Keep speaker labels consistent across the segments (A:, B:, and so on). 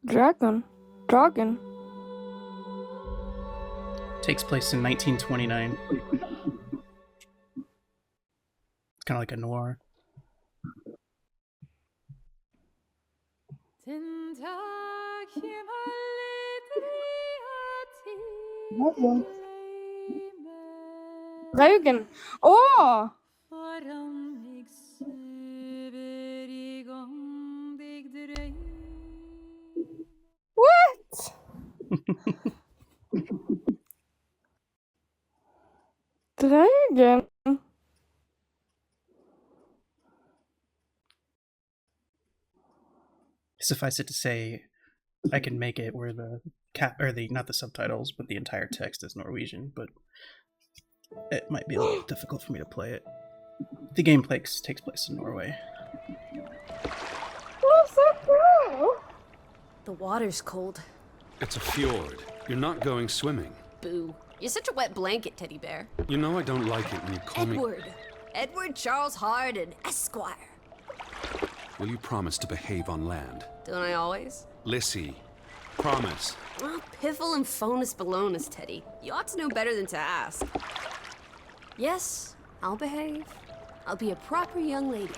A: Draugen.
B: Takes place in 1929. It's kind of like a noir.
A: Draugen. Oh! What? Draugen.
B: Suffice it to say, I can make it where the not the subtitles, but the entire text is Norwegian, but it might be a little difficult for me to play it. The game takes place in Norway.
A: Oh, so cool!
C: The water's cold.
D: It's a fjord. You're not going swimming.
C: Boo. You're such a wet blanket, teddy bear.
D: You know I don't like it when you call me...
C: Edward Charles Harden, Esquire.
D: Will you promise to behave on land?
C: Don't I always?
D: Lissy, promise.
C: Oh, piffle and phonus balonus, Teddy. You ought to know better than to ask. Yes, I'll behave. I'll be a proper young lady.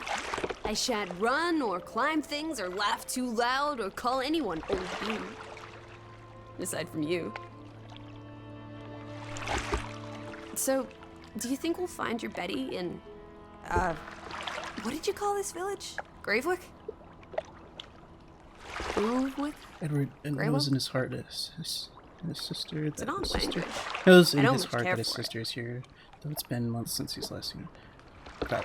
C: I shan't run or climb things or laugh too loud or call anyone old bean. Aside from you. So, do you think we'll find your Betty in, what did you call this village? Gravewick? Gravewick?
B: Edward knows in his heart his sister.
C: It's an odd language.
B: Knows in his heart that his sister is here, though it's been months since he's last seen her.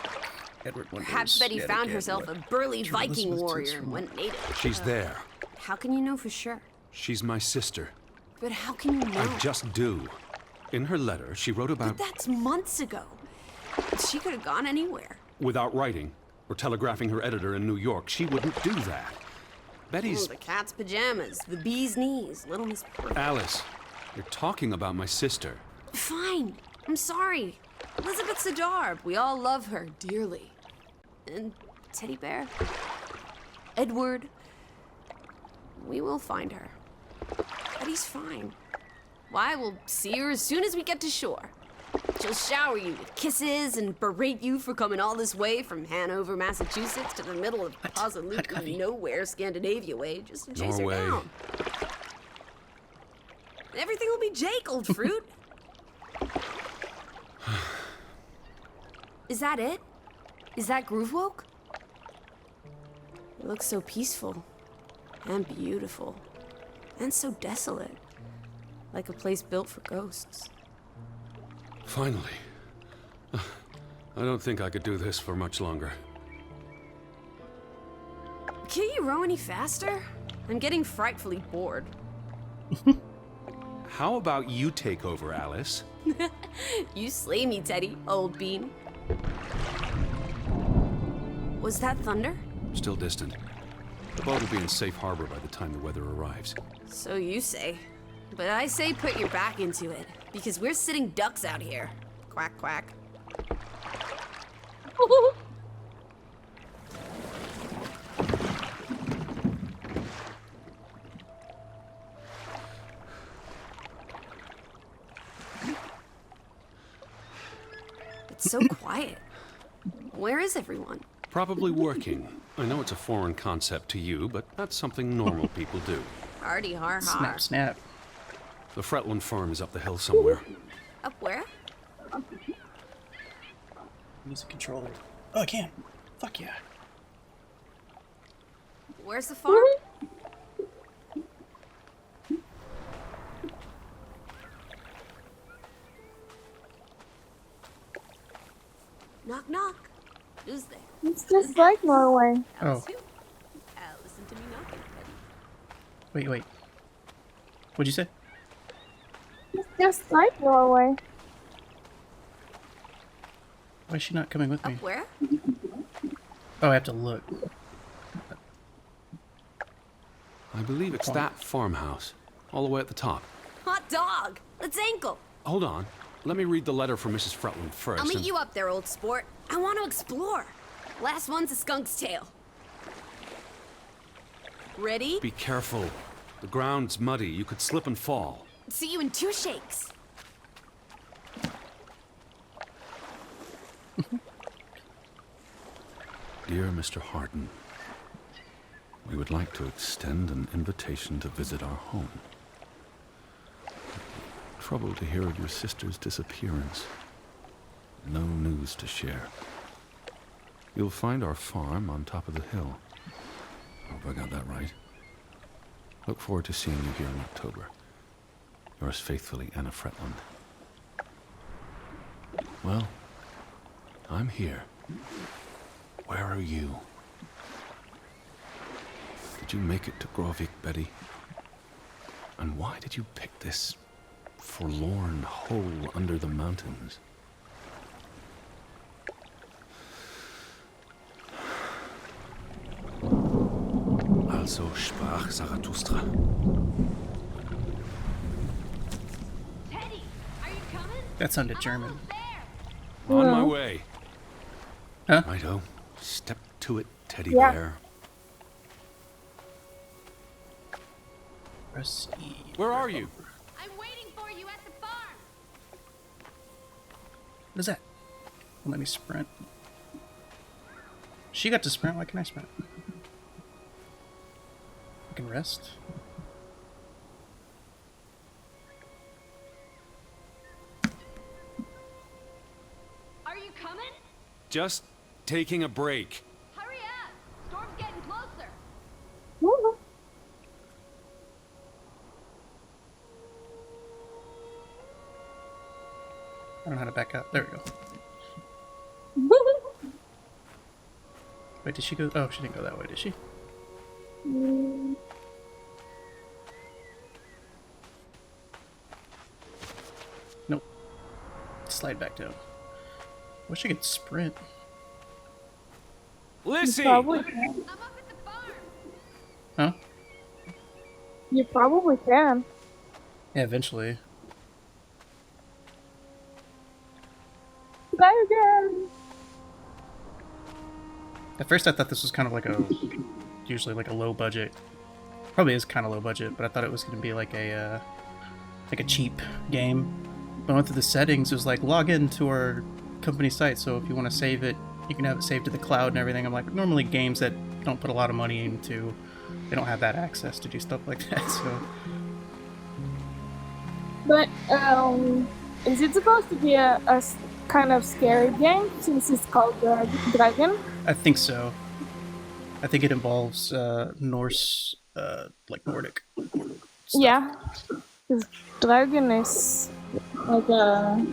B: Edward wonders.
C: Perhaps Betty found herself a burly Viking warrior and went native.
D: She's there.
C: How can you know for sure?
D: She's my sister.
C: But how can you know?
D: I just do. In her letter, she wrote about...
C: But that's months ago. She could have gone anywhere.
D: Without writing or telegraphing her editor in New York, she wouldn't do that. Betty's...
C: Oh, the cat's pajamas, the bee's knees, little Miss Perfect.
D: Alice, you're talking about my sister.
C: Fine. I'm sorry. Elizabeth Sadarb. We all love her dearly. And Teddy Bear. Edward. We will find her. Betty's fine. Why, we'll see her as soon as we get to shore. She'll shower you with kisses and berate you for coming all this way from Hanover, Massachusetts to the middle of absolutely nowhere Scandinavia way just to chase
D: Norway.
C: her down. Everything will be Jake, old fruit. Is that it? Is that Groovewoke? It looks so peaceful and beautiful and so desolate. Like a place built for ghosts.
D: Finally. I don't think I could do this for much longer.
C: Can't you row any faster? I'm getting frightfully bored.
D: How about you take over, Alice?
C: You slay me, Teddy, old bean. Was that thunder?
D: Still distant. The boat will be in safe harbor by the time the weather arrives.
C: So you say. But I say put your back into it, because we're sitting ducks out here. Quack, quack. It's so quiet. Where is everyone?
D: Probably working. I know it's a foreign concept to you, but that's something normal people do.
C: Hardy har har.
B: Snap, snap.
D: The Fretland farm is up the hill somewhere.
C: Up where?
B: Use a controller. Oh, I can. Fuck yeah.
C: Where's the farm? Knock, knock. Who's there?
A: It's just like Norway.
C: Alice
B: Oh.
C: who? Listen to me knocking,
B: Wait. What'd you say?
A: It's just like Norway.
B: Why is she not coming with me?
C: Up where?
B: Oh, I have to look.
D: I believe it's that farmhouse, all the way at the top.
C: Hot dog! Let's ankle!
D: Hold on. Let me read the letter from Mrs. Fretland first.
C: I'll meet you up there, old sport. I want to explore. Last one's a skunk's tail. Ready?
D: Be careful. The ground's muddy. You could slip and fall.
C: See you in 2 shakes.
D: Dear Mr. Harden, we would like to extend an invitation to visit our home. Troubled to hear of your sister's disappearance. No news to share. You'll find our farm on top of the hill. Hope I got that right. Look forward to seeing you here in October. Yours faithfully, Anna Fretland. Well, I'm here. Where are you? Did you make it to Grovik, Betty? And why did you pick this forlorn hole under the mountains? Also sprach Zarathustra.
C: Teddy, are you coming?
B: That sounded German.
D: On my way.
B: Huh?
D: Righto. Step to it, teddy
A: Yeah.
D: bear.
B: Proceed.
D: Where are you?
C: I'm waiting for you at the farm.
B: What is that? Let me sprint. She got to sprint. Why can I sprint? I can rest.
C: Are you coming?
D: Just taking a break.
C: Hurry up. Storm's getting closer.
A: Woo.
B: I don't know how to back up. There we go. Wait, did she go? Oh, she didn't go that way, did she? Nope. Slide back down. Wish I could sprint.
D: Lissy!
A: Probably can.
C: I'm up at the farm.
B: Huh?
A: You probably can.
B: Yeah, eventually.
A: Try again.
B: At first I thought this was kind of like usually like a low budget. Probably is kind of low budget, but I thought it was going to be like a cheap game. But I went through the settings, it was like log in to our company site, so if you want to save it, you can have it saved to the cloud and everything. I'm like, normally games that don't put a lot of money into, they don't have that access to do stuff like that, so...
A: But, is it supposed to be a kind of scary game since it's called Draugen?
B: I think so. I think it involves Norse, like Nordic stuff.
A: Yeah. Because Draugen is like a...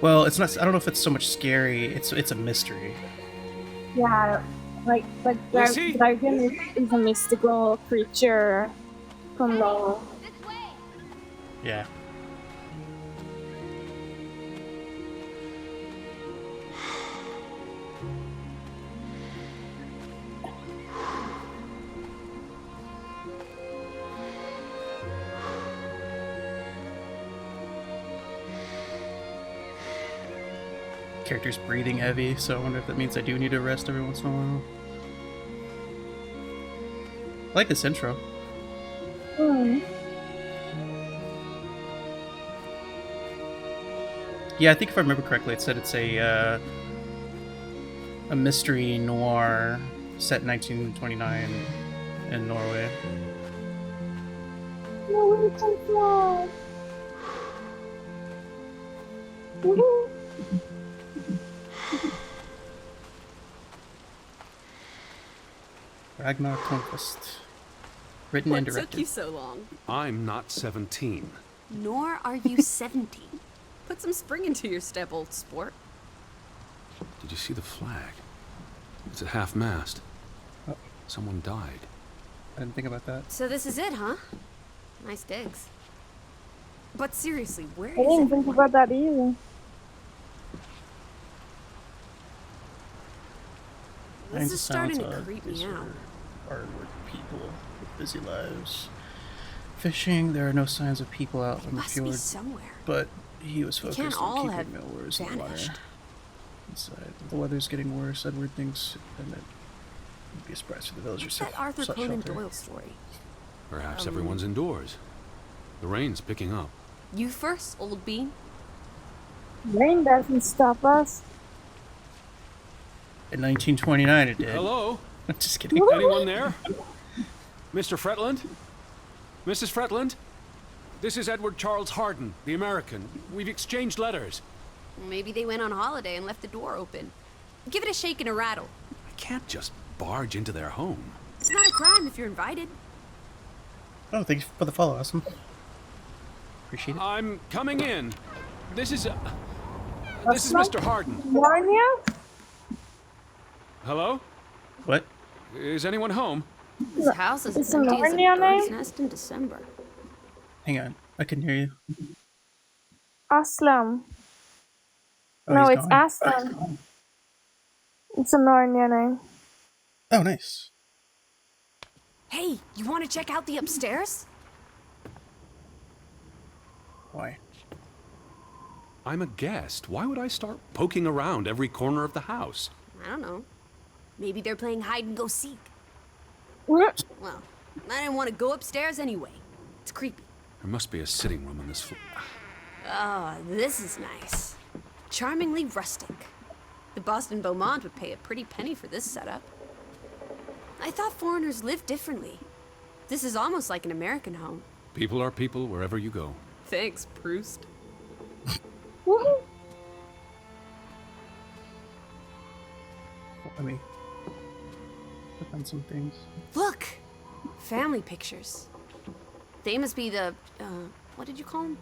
B: Well, it's not. I don't know if it's so much scary. It's a mystery.
A: Yeah, like
D: Lissy?
A: Draugen is a mystical creature from the...
C: This way.
B: Yeah. Character's breathing heavy, so I wonder if that means I do need to rest every once in a while. I like this intro.
A: Hmm.
B: Yeah, I think if I remember correctly, it said it's a mystery noir set in 1929 in Norway.
A: No, we can fly. Woohoo.
B: Ragnar Conquest. Written and
C: What
B: directed.
C: took you so long?
D: I'm not 17.
C: Nor are you 17. Put some spring into your step, old sport.
D: Did you see the flag? It's at half-mast.
B: Oh.
D: Someone died.
B: I didn't think about that.
C: So this is it, huh? Nice digs. But seriously, where
A: I
C: is
A: didn't think
C: everyone?
A: about that either.
C: This is starting to creep me out.
B: Hard-working people with busy lives. Fishing, there are no signs of people out on the
C: Must be
B: fjord,
C: somewhere.
B: but he was
C: They
B: focused
C: can't all
B: on
C: have
B: keeping millworms in the water.
C: vanished.
B: Inside. The weather's getting worse. Edward thinks, and Be a surprise for the villagers.
C: That Arthur
B: sought
C: Conan
B: shelter.
C: Doyle story.
D: Perhaps everyone's indoors. The rain's picking up.
C: You first, old bean.
A: Rain doesn't stop us.
B: In 1929, it did.
D: Hello?
B: I'm just kidding.
D: Anyone there? Mr. Fretland? Mrs. Fretland? This is Edward Charles Harden, the American. We've exchanged letters.
C: Maybe they went on holiday and left the door open. Give it a shake and a rattle.
D: I can't just barge into their home.
C: It's not a crime if you're invited.
B: Oh, thanks for the follow, awesome. Appreciate it.
D: I'm coming in. This is Mr. Harden.
A: Narnia?
D: Hello?
B: What?
D: Is anyone home?
C: This house is
A: Is
C: as empty as a
A: Narnia
C: bird's
A: name?
C: nest in December.
B: Hang on. I can hear you.
A: Aslam.
B: Oh,
A: No,
B: he's
A: it's
B: gone.
A: Aslam. It's a Narnia name.
B: Oh, nice.
C: Hey, you want to check out the upstairs?
B: Why?
D: I'm a guest. Why would I start poking around every corner of the house?
C: I don't know. Maybe they're playing hide and go seek.
A: Mm.
C: Well, I didn't want to go upstairs anyway. It's creepy.
D: There must be a sitting room on this floor.
C: Ah, this is nice. Charmingly rustic. The Boston Beaumont would pay a pretty penny for this setup. I thought foreigners lived differently. This is almost like an American home.
D: People are people wherever you go.
C: Thanks, Proust.
A: Woohoo.
B: Let me click on some things.
C: Look! Family pictures. They must be the, what did you call them?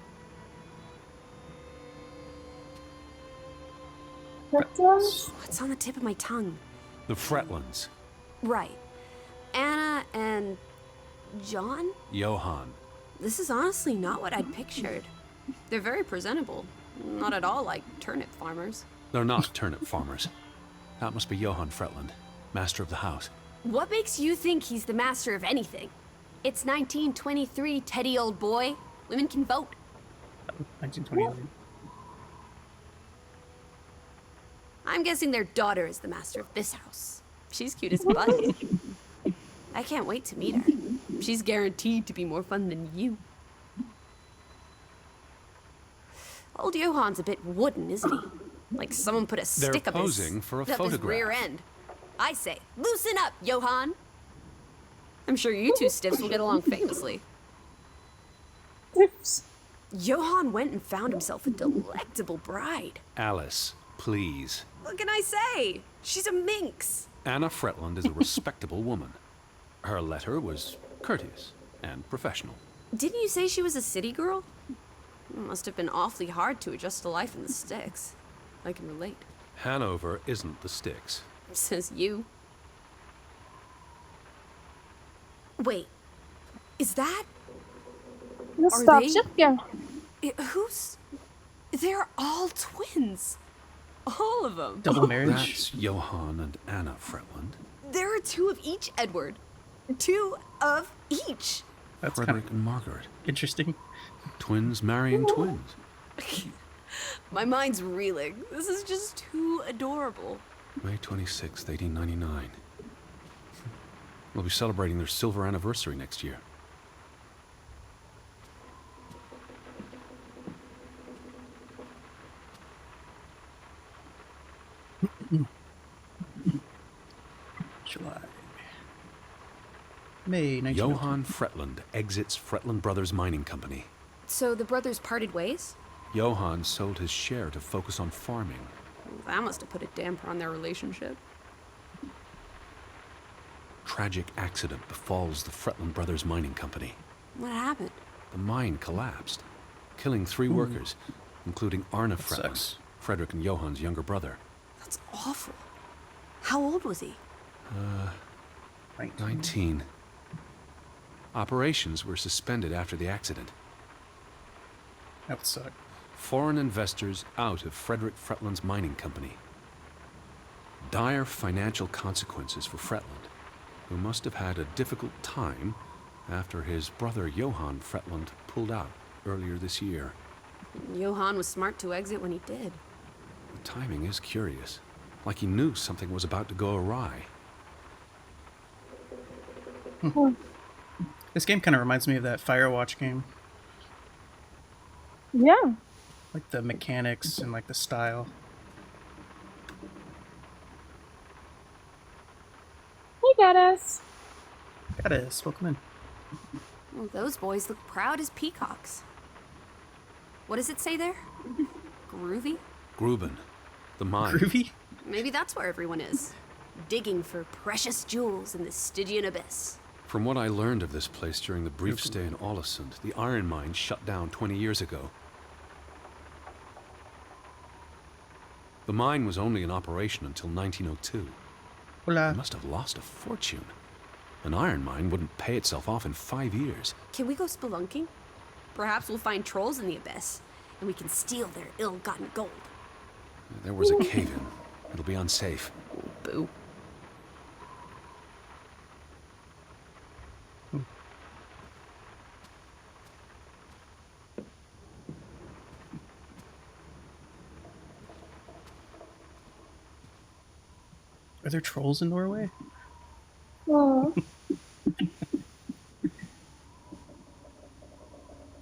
A: Victims?
C: What's on the tip of my tongue?
D: The Fretlands.
C: Right. Anna and John?
D: Johann.
C: This is honestly not what I'd pictured. They're very presentable. Not at all like turnip farmers.
D: They're not turnip farmers. That must be Johann Fretland, master of the house.
C: What makes you think he's the master of anything? It's 1923, Teddy old boy. Women can vote.
B: 1929.
C: I'm guessing their daughter is the master of this house. She's cute as bunny. I can't wait to meet her. She's guaranteed to be more fun than you. Old Johann's a bit wooden, isn't he? Like someone put a
D: They're
C: stick up
D: posing for a
C: up his
D: photograph.
C: rear end. I say, loosen up, Johann. I'm sure you two stiffs will get along famously.
A: Oops.
C: Johann went and found himself a delectable bride.
D: Alice, please.
C: What can I say? She's a minx.
D: Anna Fretland is a respectable woman. Her letter was courteous and professional.
C: Didn't you say she was a city girl? It must have been awfully hard to adjust to life in the sticks. I can relate.
D: Hanover isn't the sticks.
C: Says you. Wait, is that...
A: Nu
C: Are
A: stop
C: they-
A: chicken.
C: Who's... They're all twins. All of them.
B: Double marriage.
D: That's Johann and Anna Fretland.
C: There are two of each, Edward. Two of each.
B: That's kind
D: Frederick
B: of
D: and Margaret.
B: interesting.
D: Twins marrying twins.
C: My mind's reeling. This is just too adorable.
D: May 26th, 1899. We'll be celebrating their silver anniversary next year.
B: July. May 1902.
D: Johann Fretland exits Fretland Brothers Mining Company.
C: So the brothers parted ways?
D: Johann sold his share to focus on farming.
C: That must have put a damper on their relationship.
D: Tragic accident befalls the Fretland Brothers Mining Company.
C: What happened?
D: The mine collapsed, killing 3 workers, including Arne
B: That
D: Fretland,
B: sucks.
D: Frederick and Johann's younger brother.
C: That's awful. How old was he?
D: 19. Operations were suspended after the accident.
B: That would suck.
D: Foreign investors out of Frederick Fretland's mining company. Dire financial consequences for Fretland, who must have had a difficult time after his brother Johann Fretland pulled out earlier this year.
C: Johann was smart to exit when he did.
D: The timing is curious, like he knew something was about to go awry.
A: Oh,
B: This game kind of reminds me of that Firewatch game.
A: yeah.
B: Like the mechanics and like the style.
A: Hey, Gaddis.
B: Gaddis, welcome in.
C: Well, those boys look proud as peacocks. What does it say there? Groovy?
D: Gruben, the mine.
B: Groovy?
C: Maybe that's where everyone is. Digging for precious jewels in the Stygian abyss.
D: From what I learned of this place during the brief stay in Ålesund, the iron mine shut down 20 years ago. The mine was only in operation until 1902.
B: Hola.
D: They must have lost a fortune. An iron mine wouldn't pay itself off in 5 years.
C: Can we go spelunking? Perhaps we'll find trolls in the abyss, and we can steal their ill-gotten gold.
D: There was a cave-in. It'll be unsafe.
C: Boo.
B: Are there trolls in Norway?
A: Oh.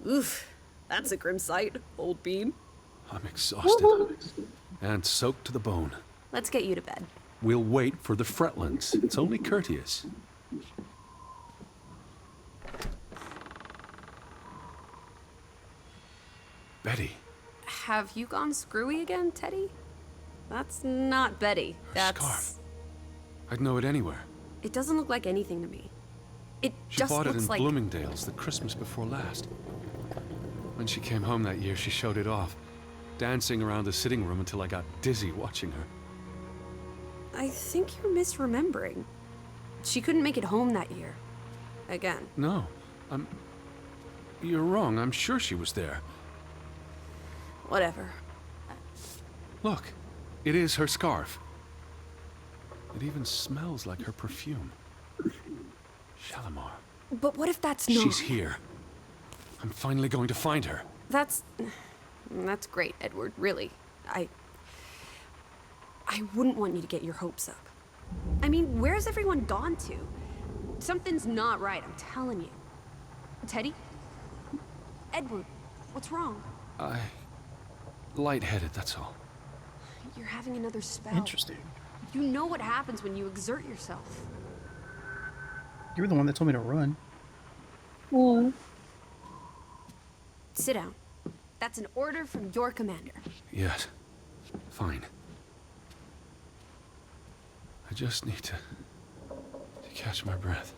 C: Oof, that's a grim sight, old bean.
D: I'm exhausted. And soaked to the bone.
C: Let's get you to bed.
D: We'll wait for the Fretlands. It's only courteous. Betty.
C: Have you gone screwy again, Teddy? That's not Betty.
D: Her
C: That's...
D: scarf. I'd know it anywhere.
C: It doesn't look like anything to me. It
D: She
C: just
D: bought it
C: looks
D: in
C: like...
D: Bloomingdale's the Christmas before last. When she came home that year, she showed it off, dancing around the sitting room until I got dizzy watching her.
C: I think you're misremembering. She couldn't make it home that year. Again.
D: No, you're wrong. I'm sure she was there.
C: Whatever.
D: Look, it is her scarf. It even smells like her perfume. Shalimar.
C: But what if that's not...
D: She's here. I'm finally going to find her.
C: That's great, Edward, really. I wouldn't want you to get your hopes up. I mean, where's everyone gone to? Something's not right, I'm telling you. Teddy? Edward, what's wrong?
D: Lightheaded, that's all.
C: You're having another spell.
B: Interesting.
C: You know what happens when you exert yourself.
B: You were the one that told me to run.
A: Yeah.
C: Sit down. That's an order from your commander.
D: Yes. Fine. I just need to catch my breath.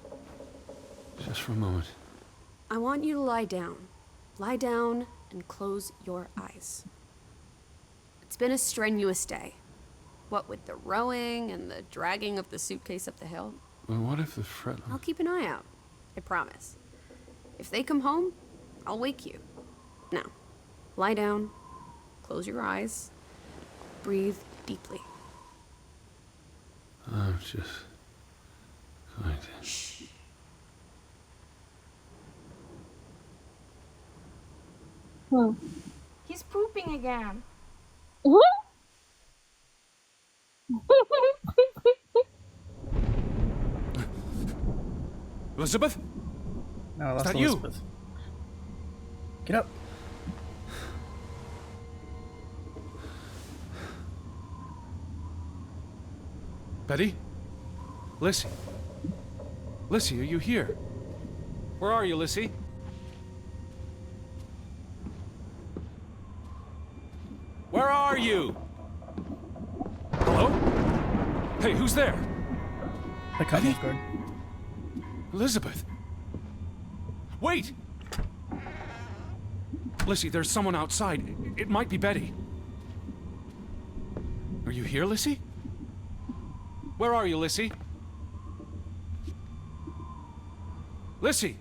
D: Just for a moment.
C: I want you to lie down. Lie down and close your eyes. It's been a strenuous day. What with the rowing and the dragging of the suitcase up the hill.
D: Well, what if the Fretland...
C: I'll keep an eye out. I promise. If they come home, I'll wake you. Now, lie down, close your eyes, breathe deeply.
D: I'm just going to...
C: Shh.
A: Oh.
E: He's pooping again.
A: What?
D: Elizabeth?
B: No, I lost
D: that you?
B: Elizabeth. Get up.
D: Betty? Lissy? Lissy, are you here? Where are you, Lissy? Where are you? Hello? Hey, who's there?
B: I caught me
D: Betty?
B: off guard.
D: Elizabeth? Wait! Lissy, there's someone outside. It might be Betty. Are you here, Lissy? Where are you, Lissy? Lissy!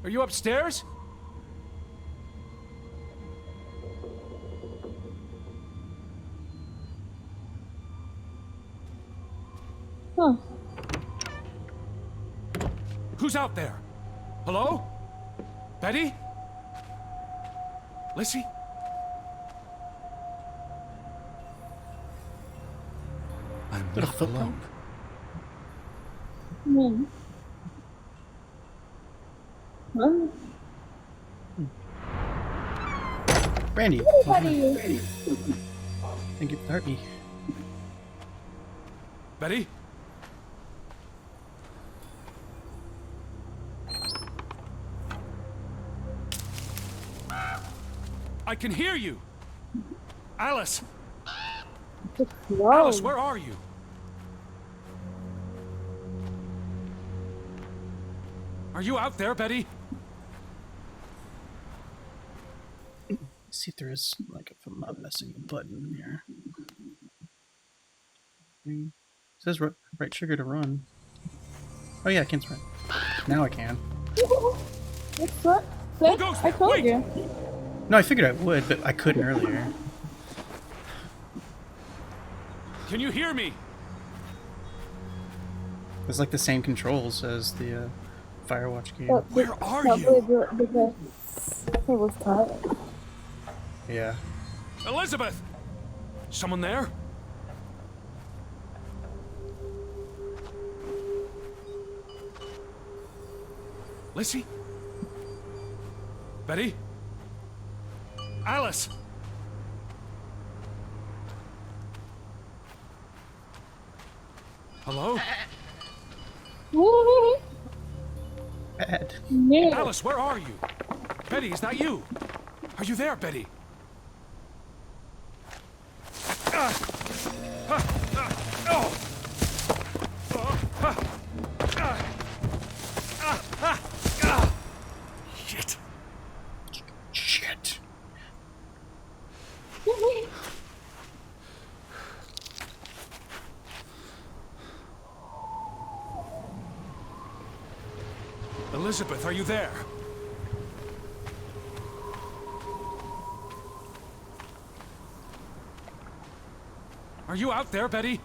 D: Are you upstairs?
A: Oh.
D: Who's out there? Hello? Betty? Lissy? I'm
B: Is that a
D: not
B: footprint?
D: alone.
A: Hmm. Huh?
B: Brandy.
A: Buddy.
B: Thank you for hurt me.
D: Betty? I can hear you! Alice!
A: Whoa.
D: Alice, where are you? Are you out there, Betty?
B: See if there is, like, if I'm not missing a button here. It says right trigger to run. Oh yeah, I can run. Now I can.
A: What's what?
D: Who goes
A: I
D: there?
A: told
D: Wait.
A: you.
B: No, I figured I would, but I couldn't earlier.
D: Can you hear me?
B: It's like the same controls as the Firewatch game.
D: Where are
A: Probably
D: you?
A: because it was tired.
B: Yeah.
D: Elizabeth! Someone there? Lissy? Betty? Alice! Hello?
B: Bad.
A: Yeah.
D: Alice, where are you? Betty, is that you? Are you there, Betty? Shit.
B: Shit.
D: Elizabeth, are you there? Are you out there, Betty?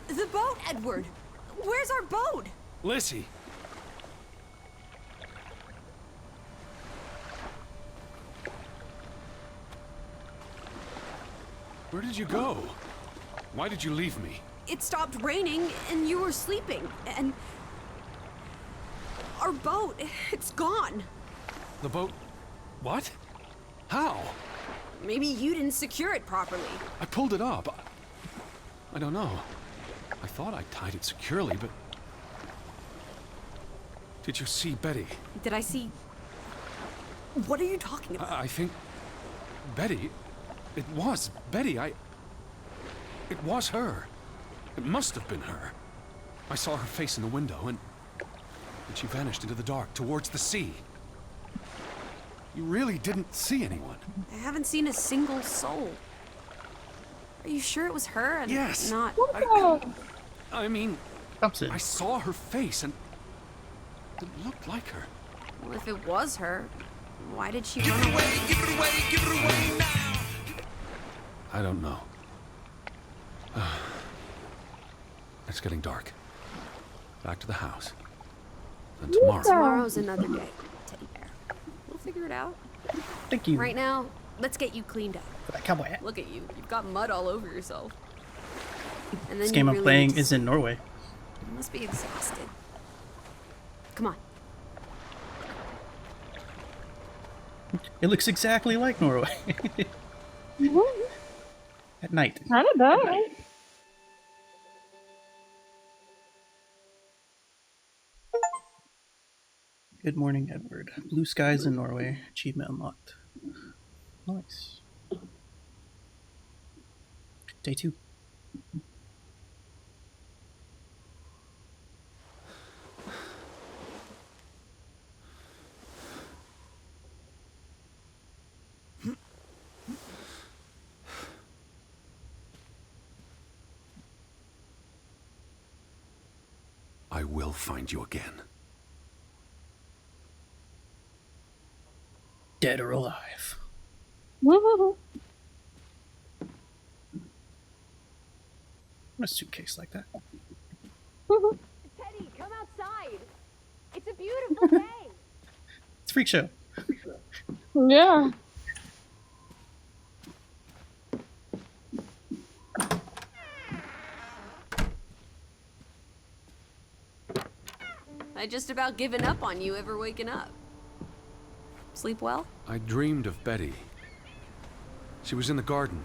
C: The boat, Edward! Where's our boat?
D: Lissy. Where did you go? Why did you leave me?
C: It stopped raining and you were sleeping, and our boat, it's gone.
D: The boat... What? How?
C: Maybe you didn't secure it properly.
D: I pulled it up. I don't know. I thought I tied it securely, but... Did you see Betty?
C: Did I see... What are you talking about?
D: I think... Betty... It was Betty. It was her. It must have been her. I saw her face in the window, and she vanished into the dark towards the sea. You really didn't see anyone?
C: I haven't seen a single soul. Are you sure it was her and
D: Yes.
C: not...
D: I mean,
B: Thompson.
D: I saw her face, and it looked like her.
C: Well, if it was her, why did she run away?
D: I don't know. It's getting dark. Back to the house. Then tomorrow.
C: Tomorrow's another day, Teddy Bear. We'll figure it out.
B: Thank you.
C: Right now, let's get you cleaned up.
B: For that cowboy hat.
C: Look at you. You've got mud all over yourself. And then
B: This
C: you
B: game I'm
C: really
B: playing
C: need to
B: is in Norway.
C: You must be exhausted. Come on.
B: It looks exactly like Norway. At night.
A: Kind of bad.
B: Good morning, Edward. Blue skies in Norway. Achievement unlocked. Nice. Day 2.
D: I will find you again.
B: Dead or alive.
A: Woo-hoo-hoo.
B: A suitcase like that.
E: Teddy, come outside. It's a beautiful day.
B: It's a freak show.
A: Yeah.
C: I just about given up on you ever waking up. Sleep well?
D: I dreamed of Betty. She was in the garden,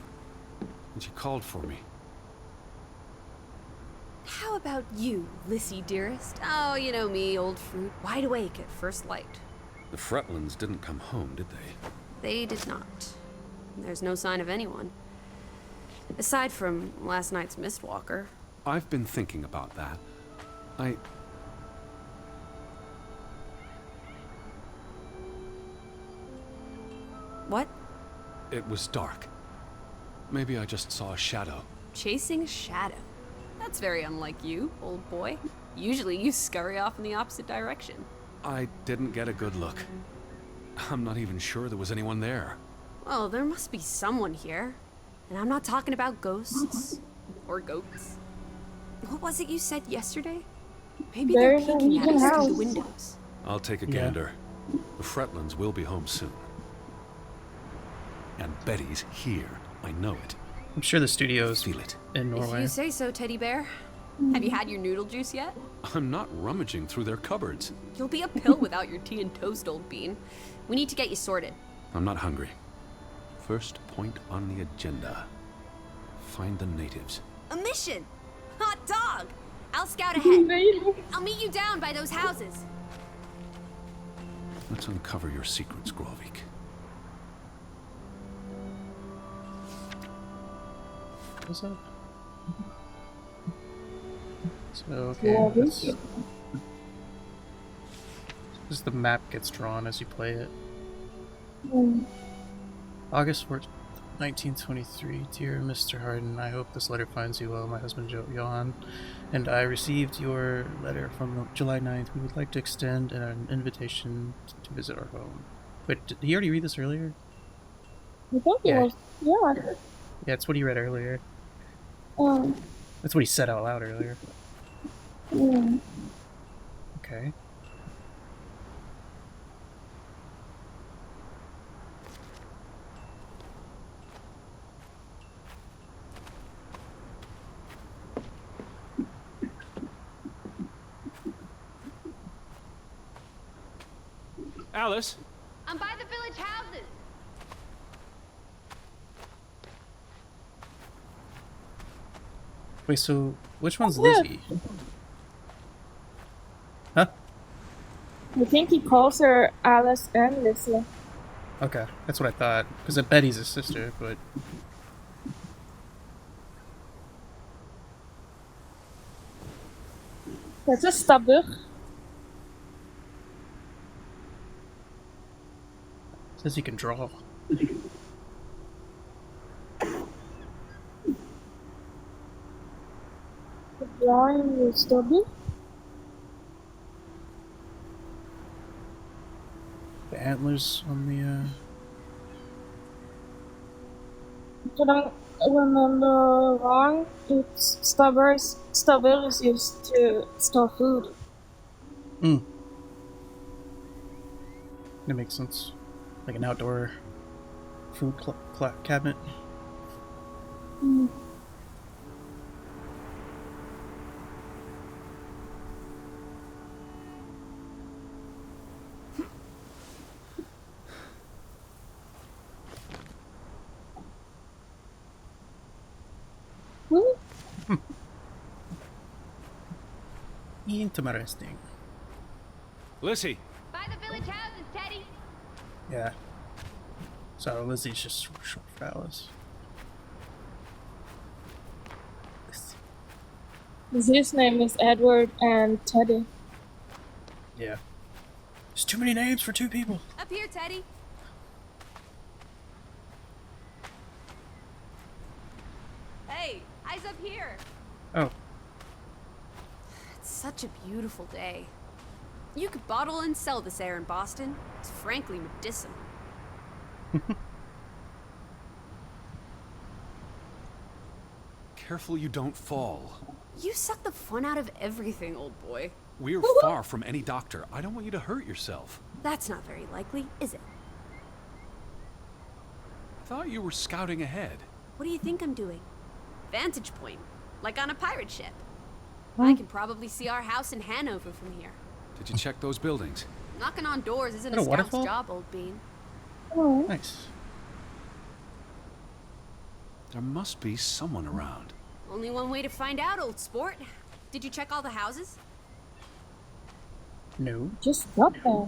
D: and she called for me.
C: How about you, Lissy dearest? Oh, you know me, old fruit, wide awake at first light.
D: The Fretlands didn't come home, did they?
C: They did not. There's no sign of anyone. Aside from last night's Mistwalker.
D: I've been thinking about that.
C: What?
D: It was dark. Maybe I just saw a shadow.
C: Chasing a shadow. That's very unlike you, old boy. Usually you scurry off in the opposite direction.
D: I didn't get a good look. I'm not even sure there was anyone there.
C: Well, there must be someone here. And I'm not talking about ghosts. Or goats. What was it you said yesterday? Maybe they're
A: There's a
C: peeking at us
A: house.
C: through the windows.
D: I'll take a
B: Yeah.
D: gander. The Fretlands will be home soon. And Betty's here. I know it.
B: I'm sure the studio's
D: Feel it.
B: in
C: If
B: Norway.
C: you say so, teddy bear. Have you had your noodle juice yet?
D: I'm not rummaging through their cupboards.
C: You'll be a pill without your tea and toast, old bean. We need to get you sorted.
D: I'm not hungry. First point on the agenda. Find the natives.
C: A mission! Hot dog! I'll scout ahead. I'll meet you down by those houses.
D: Let's uncover your secrets, Grovik.
B: What's up? So, okay.
A: Yeah,
B: that's- Just the map gets drawn as you play it. August 4th, 1923. Dear Mr. Harden, I hope this letter finds you well. My husband Johan and I received your letter from July 9th. We would like to extend an invitation to visit our home. Wait, did he already read this earlier?
A: I think it
B: Yeah.
A: was, yeah.
B: Yeah, it's what he read earlier.
A: Um,
B: That's what he said out loud earlier.
A: yeah.
B: Okay.
D: Alice?
E: I'm by the village houses.
B: Wait, so which one's
A: Yeah.
B: Lizzie? Huh?
A: I think he calls her Alice and Lizzie.
B: Okay, that's what I thought. Because Betty's his sister, but
A: That's a stabber.
B: says he can draw.
A: The drawing is stabber.
B: The antlers on the
A: So then, when on the drawing, it's stabber is used to store food.
B: That makes sense. Like an outdoor food cabinet. Interesting.
D: Lissy!
E: By the village houses, Teddy.
B: Yeah. So Lizzie's just short for Alice.
A: His name is Edward and Teddy.
B: Yeah. There's too many names for two people.
C: Up here, Teddy. Hey, eyes up here.
B: Oh,
C: It's such a beautiful day. You could bottle and sell this air in Boston. It's frankly medicinal.
D: Careful you don't fall.
C: You suck the fun out of everything, old boy.
D: We're far from any doctor. I don't want you to hurt yourself.
C: That's not very likely, is it?
D: Thought you were scouting ahead.
C: What do you think I'm doing? Vantage point, like on a pirate ship. I can probably see our house in Hanover from here.
D: Did you check those buildings?
C: Knocking on doors isn't
B: Is that
C: a
B: a
C: scout's
B: waterfall?
C: job, old bean.
A: Oh,
B: Nice.
D: There must be someone around.
C: Only one way to find out, old sport. Did you check all the houses?
B: No.
A: just got there.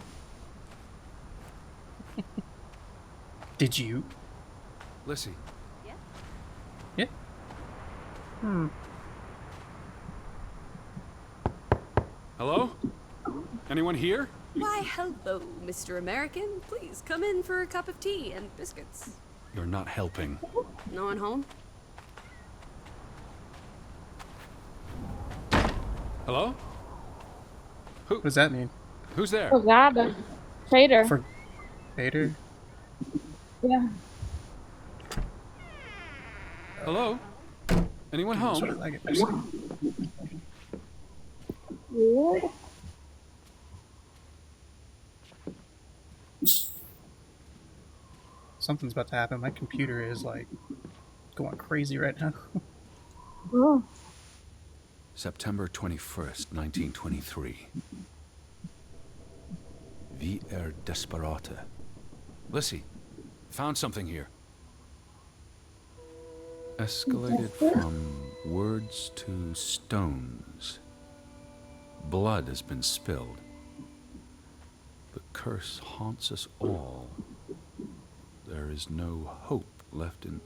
B: Did you?
D: Lissy,
C: Yeah.
B: Yeah.
D: hello? Anyone here?
C: Why, hello, Mr. American. Please come in for a cup of tea and biscuits.
D: You're not helping.
C: No one home?
D: Hello?
B: What does that mean?
D: Who's there?
A: Oh god, Trader.
B: For Vader?
A: Yeah.
D: Hello? Anyone
B: Sort
D: home?
B: of like it. There's-
A: Weird.
B: Something's about to happen. My computer is like going crazy right now.
A: Oh,
D: September 21st, 1923. Vi desperate. Lissy, found something here. Escalated from words to stones. Blood has been spilled. The curse haunts us all. There is no hope left in...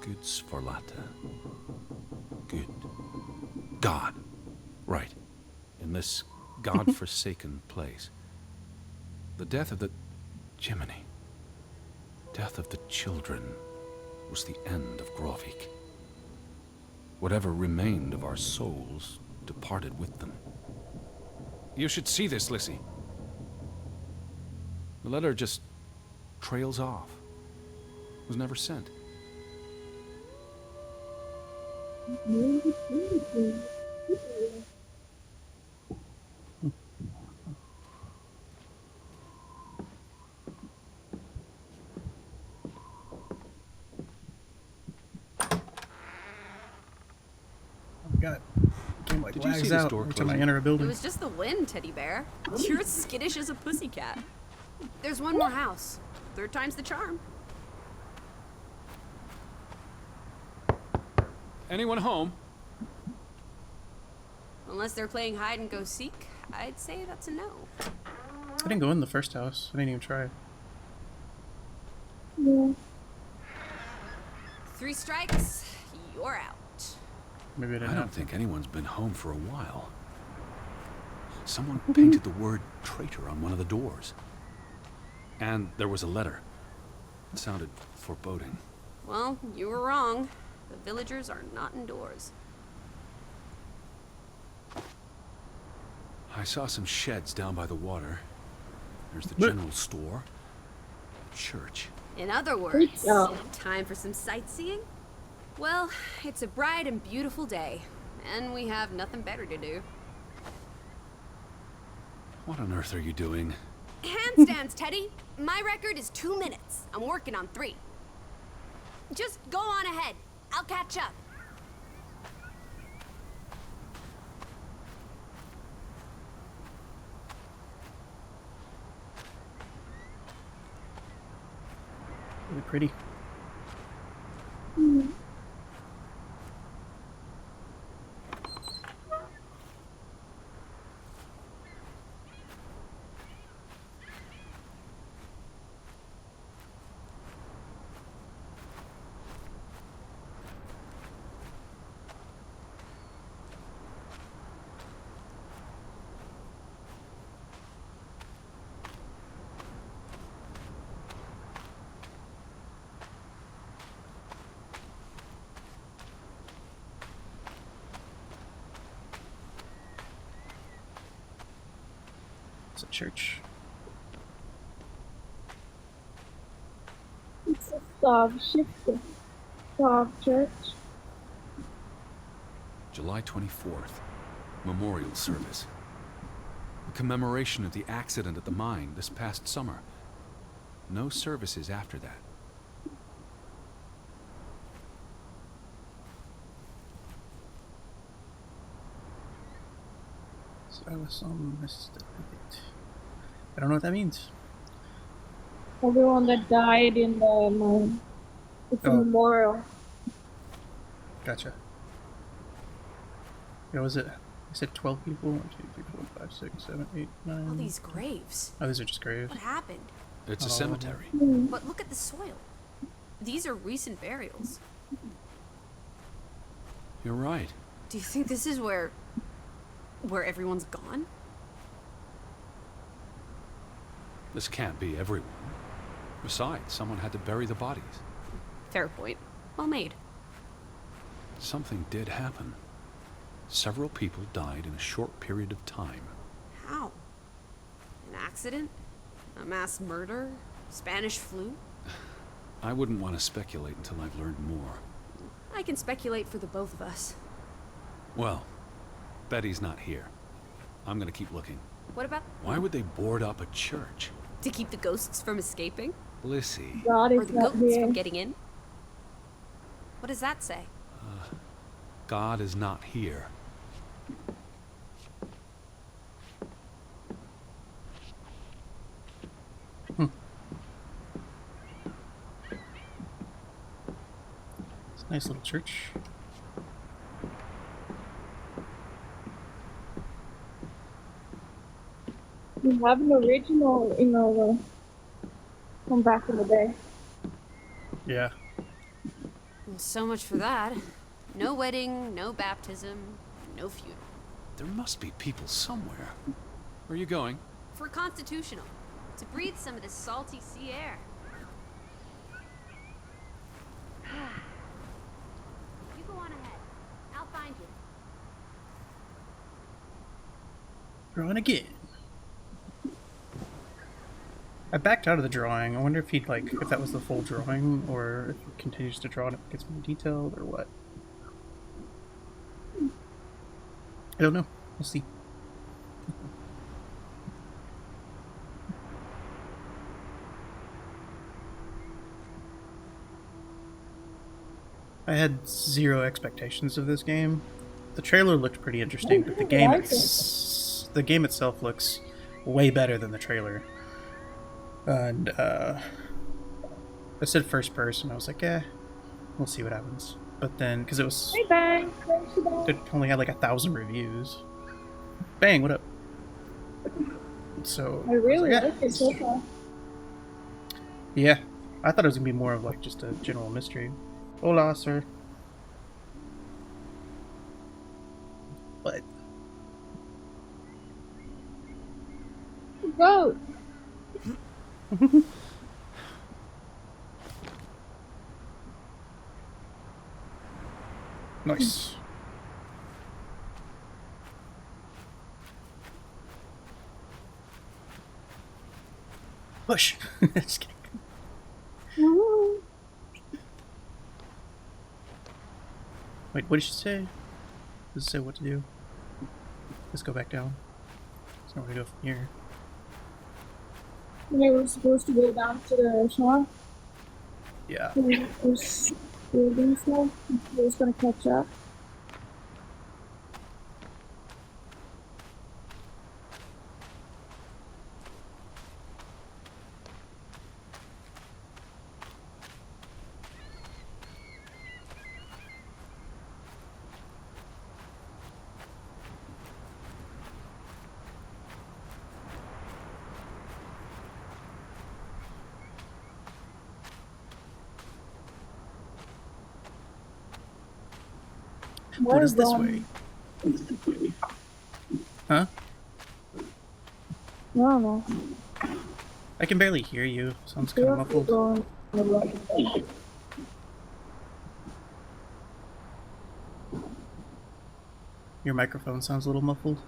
D: Good Sforlata. Good. God. Right. In this God-forsaken place. The death of the... Jiminy. Death of the children was the end of Grovik. Whatever remained of our souls departed with them. You should see this, Lissy. The letter just trails off. Was never sent.
B: Oh my god. Game like
D: Did you see
B: lags
D: this
B: out
D: door
B: every time I
D: closing?
B: enter a
C: It
B: building.
C: was just the wind, teddy bear. You're as skittish as a pussycat. There's one more house. Third time's the charm.
D: Anyone home?
C: Unless they're playing hide and go seek, I'd say that's a no.
B: I didn't go in the first house. I didn't even try.
A: yeah.
C: 3 strikes, you're out.
B: Maybe I didn't
D: I
B: know.
D: don't think anyone's been home for a while. Someone painted the word traitor on one of the doors. And there was a letter. It sounded foreboding.
C: Well, you were wrong. The villagers are not indoors.
D: I saw some sheds down by the water. There's the
B: But-
D: general store. Church.
C: In other words,
A: go.
C: time for some sightseeing? Well, it's a bright and beautiful day, and we have nothing better to do.
D: What on earth are you doing?
C: Handstands, Teddy! My record is 2 minutes. I'm working on 3. Just go on ahead. I'll catch up.
B: Really pretty. It's a church.
A: It's a Stav church.
D: July 24th. Memorial service. A commemoration of the accident at the mine this past summer. No services after that.
B: It's a I was on Mr. I don't know what that means.
A: Everyone that died in the mine. It's a
B: Oh.
A: memorial.
B: Gotcha. Yeah, was it? I said 12 people? 1, 2, 3, 4, 5, 6, 7, 8, 9.
C: All these graves.
B: Oh, these are just graves.
C: What happened?
D: It's a
B: Oh.
D: cemetery.
C: But look at the soil. These are recent burials.
D: You're right.
C: Do you think this is where everyone's gone?
D: This can't be everyone. Besides, someone had to bury the bodies.
C: Fair point. Well made.
D: Something did happen. Several people died in a short period of time.
C: How? An accident? A mass murder? Spanish flu?
D: I wouldn't want to speculate until I've learned more.
C: I can speculate for the both of us.
D: Well, Betty's not here. I'm gonna keep looking.
C: What about
D: Why would they board up a church?
C: to keep the ghosts from escaping?
D: Lissy.
A: God
C: Or
A: is
C: the
A: not
C: goats
A: here.
C: from getting in? What does that say?
D: God is not here.
B: It's a nice little church.
A: We have an original in Norway from back in the day.
B: Yeah.
C: Well, so much for that. No wedding, no baptism, no funeral.
D: There must be people somewhere. Where are you going?
C: For constitutional. To breathe some of this salty sea air.
E: You go on ahead. I'll find you.
B: Drawing again. I backed out of the drawing. I wonder if he'd like, if that was the full drawing, or if he continues to draw and it gets more detailed, or what. I don't know. We'll see. I had zero expectations of this game. The trailer looked pretty interesting, but the game itself looks way better than the trailer. And I said first person. I was like, we'll see what happens. But then, because it was,
A: Hey, Bang! Thanks for that.
B: it only had like 1,000 reviews. Bang! What up? So
A: I really
B: was
A: like it so far.
B: Yeah, I thought it was gonna be more of like just a general mystery. Hola, sir. But
A: Go!
B: nice. Push. Just kidding.
A: Woo.
B: Wait, what did she say? Does it say what to do? Let's go back down. There's nowhere to go from here.
A: Yeah, we're supposed to go down to the shore.
B: Yeah.
A: There's buildings there. We're just gonna catch up.
B: What is this
A: going?
B: way? Huh?
A: I don't know.
B: I can barely hear you. Sounds kind
A: We're
B: of muffled.
A: going the right way.
B: Your microphone sounds a little muffled.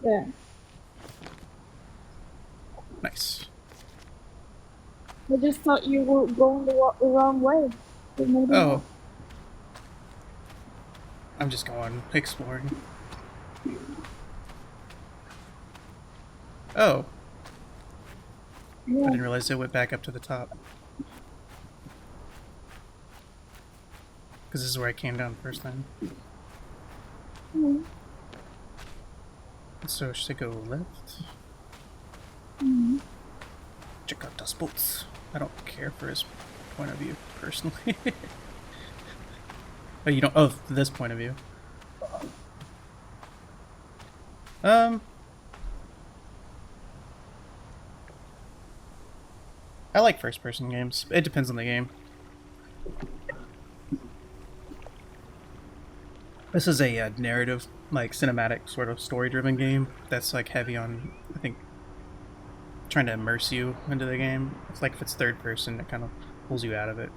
A: Yeah.
B: Nice.
A: I just thought you were going the wrong way. But maybe
B: Oh.
A: not.
B: I'm just going exploring. Oh. I didn't realize it went back up to the top. Because this is where I came down first time. So should I go left? Check out das Boot. I don't care for his point of view, personally. Oh, you don't? Oh, this point of view. I like first-person games. It depends on the game. This is a narrative, like cinematic sort of story-driven game that's like heavy on, I think, trying to immerse you into the game. It's like if it's third person, it kind of pulls you out of it.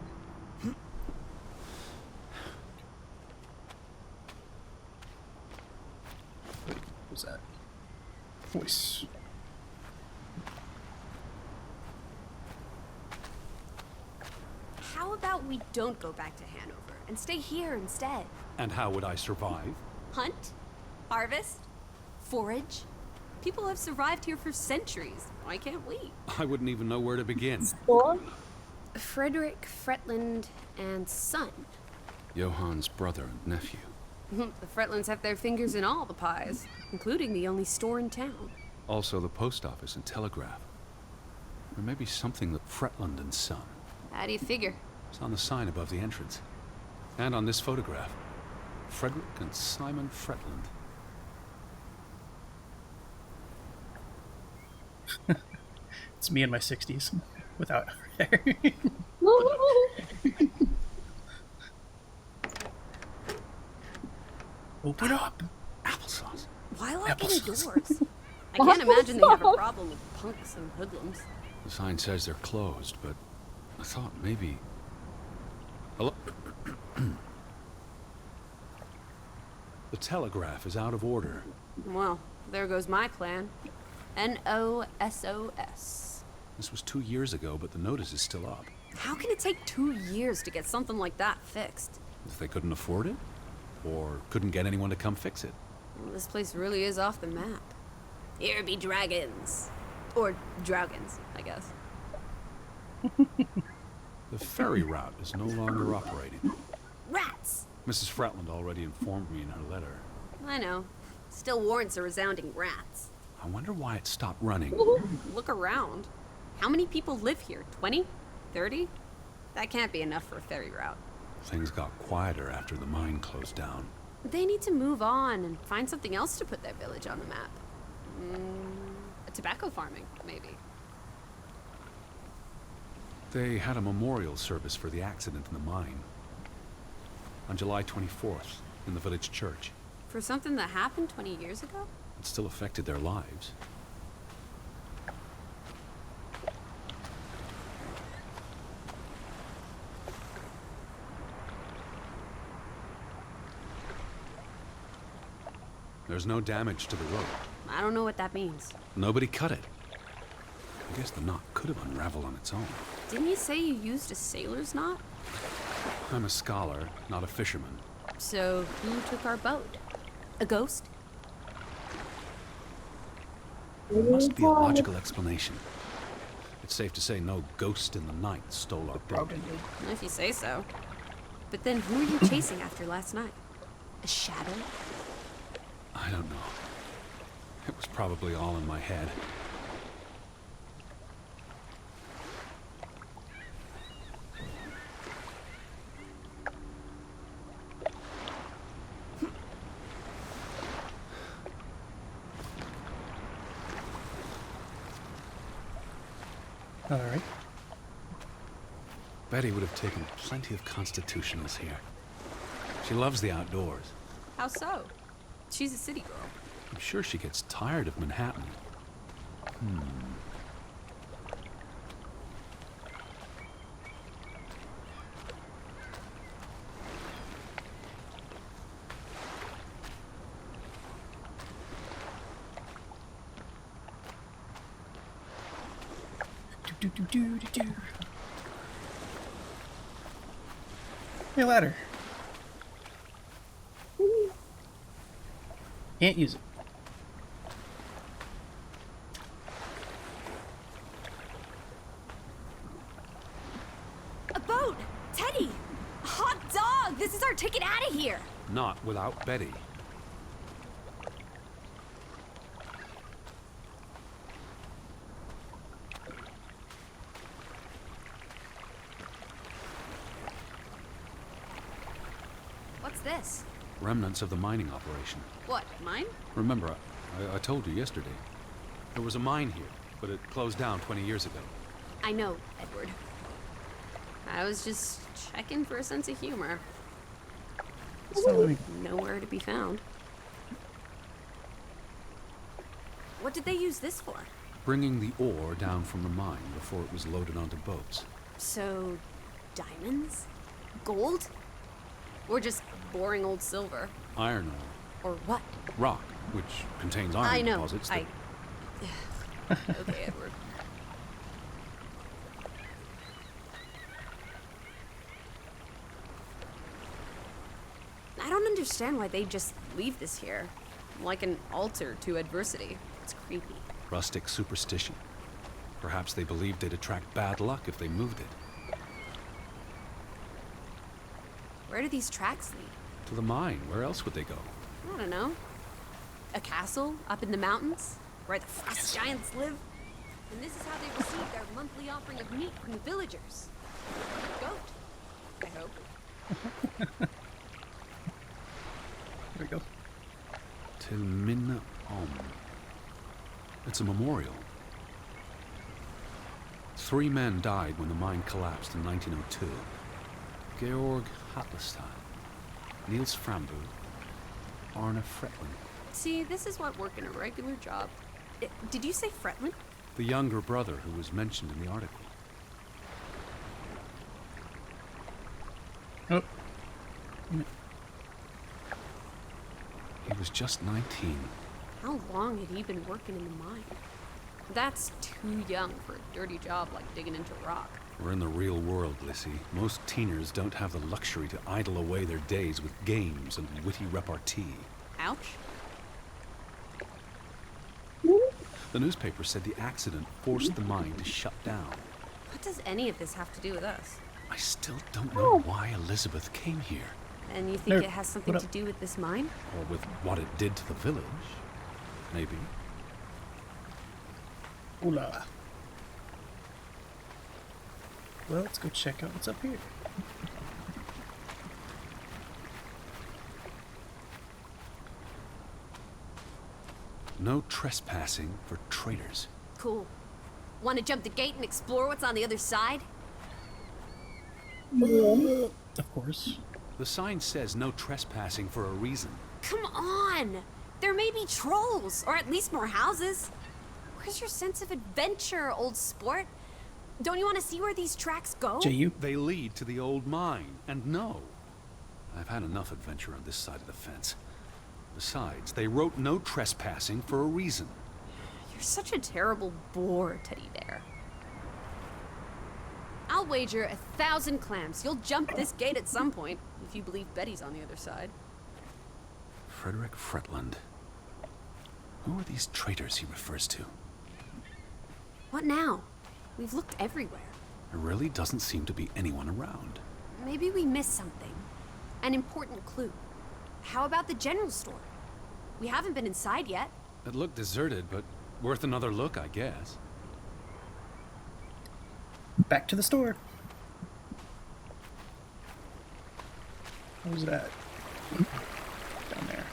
B: Wait, what was that? Voice.
C: How about we don't go back to Hanover and stay here instead?
F: And how would I survive?
C: Hunt? Harvest? Forage? People have survived here for centuries. Why can't we?
F: I wouldn't even know where to begin.
A: Door?
C: Frederick, Fretland, and son.
D: Johann's brother and nephew.
C: The Fretlands have their fingers in all the pies, including the only store in town.
D: Also the post office and telegraph. Or maybe something that Fretland and Son.
C: How do you figure?
D: It's on the sign above the entrance. And on this photograph. Frederick and Simon Fretland.
B: It's me in my 60s, without hair. Open up!
D: Applesauce.
C: Why locking
B: Applesauce.
C: doors? I can't imagine they have a problem with punks and hoodlums.
D: The sign says they're closed, but I thought maybe... Hello?
F: The telegraph is out of order.
C: Well, there goes my plan. NOSOS.
D: This was 2 years ago, but the notice is still up.
C: How can it take 2 years to get something like that fixed?
D: If they couldn't afford it? Or couldn't get anyone to come fix it?
C: Well, this place really is off the map. Here be dragons. Or Draugens, I guess.
D: The ferry route is no longer operating.
C: Rats!
D: Mrs. Fretland already informed me in her letter.
C: I know. Still warrants a resounding rats.
D: I wonder why it stopped running.
C: Look around. How many people live here? 20? 30? That can't be enough for a ferry route.
D: Things got quieter after the mine closed down.
C: They need to move on and find something else to put their village on the map. Tobacco farming, maybe.
D: They had a memorial service for the accident in the mine. On July 24th, in the village church.
C: For something that happened 20 years ago?
D: It still affected their lives. There's no damage to the rope.
C: I don't know what that means.
D: Nobody cut it. I guess the knot could have unraveled on its own.
C: Didn't you say you used a sailor's knot?
D: I'm a scholar, not a fisherman.
C: So who took our boat? A ghost?
D: There must be a logical explanation. It's safe to say no ghost in the night stole our boat.
C: If you say so. But then who were you chasing after last night? A shadow?
D: I don't know. It was probably all in my head.
B: All right.
D: Betty would have taken plenty of constitutionals here. She loves the outdoors.
C: How so? She's a city girl.
D: I'm sure she gets tired of Manhattan.
B: Do. Hey, ladder. Can't use it.
C: Teddy! Hot dog! This is our ticket out of here!
F: Not without Betty.
C: What's this?
F: Remnants of the mining operation.
C: What, mine?
F: Remember, I told you yesterday. There was a mine here, but it closed down 20 years ago.
C: I know, Edward. I was just checking for a sense of humor.
B: So,
C: Nowhere to be found. What did they use this for?
F: Bringing the ore down from the mine before it was loaded onto boats.
C: So, diamonds? Gold? Or just boring old silver?
F: Iron ore.
C: Or what?
F: Rock, which contains iron
C: I know.
F: deposits. that-
C: Okay, Edward. I don't understand why they just leave this here. Like an altar to adversity. It's creepy.
F: Rustic superstition. Perhaps they believed they'd attract bad luck if they moved it.
C: Where do these tracks lead?
F: To the mine. Where else would they go?
C: I don't know. A castle up in the mountains? Where the frost giants live? And this is how they receive their monthly offering of meat from the villagers. A goat, I hope.
B: there we go.
F: Till Minna Om. It's a memorial. 3 men died when the mine collapsed in 1902. Georg Hatlestein, Niels Frambu, Arne Fretland.
C: See, this is what working a regular job. Did you say Fretland?
F: The younger brother who was mentioned in the article.
B: Oh.
F: He was just 19.
C: How long had he been working in the mine? That's too young for a dirty job like digging into rock.
F: We're in the real world, Lissy. Most teeners don't have the luxury to idle away their days with games and witty repartee.
C: Ouch.
F: The newspaper said the accident forced the mine to shut down.
C: What does any of this have to do with us?
F: I still don't know why Elizabeth came here,
C: And you think
B: There,
C: it has something
B: what
C: to
B: up?
C: do with this mine?
F: or with what it did to the village. Maybe.
B: Hola. Well, let's go check out what's up here.
F: No trespassing for traitors.
C: Cool. Want to jump the gate and explore what's on the other side?
B: Of course.
F: The sign says no trespassing for a reason.
C: Come on! There may be trolls, or at least more houses. Where's your sense of adventure, old sport? Don't you want to see where these tracks go?
B: JU.
F: They lead to the old mine, and no. I've had enough adventure on this side of the fence. Besides, they wrote no trespassing for a reason.
C: You're such a terrible bore, Teddy Bear. I'll wager 1,000 clams you'll jump this gate at some point, if you believe Betty's on the other side.
F: Frederick Fretland. Who are these traitors he refers to?
C: What now? We've looked everywhere.
F: There really doesn't seem to be anyone around.
C: Maybe we missed something. An important clue. How about the general store? We haven't been inside yet.
F: It looked deserted, but worth another look, I guess.
B: Back to the store. What was that? Down there.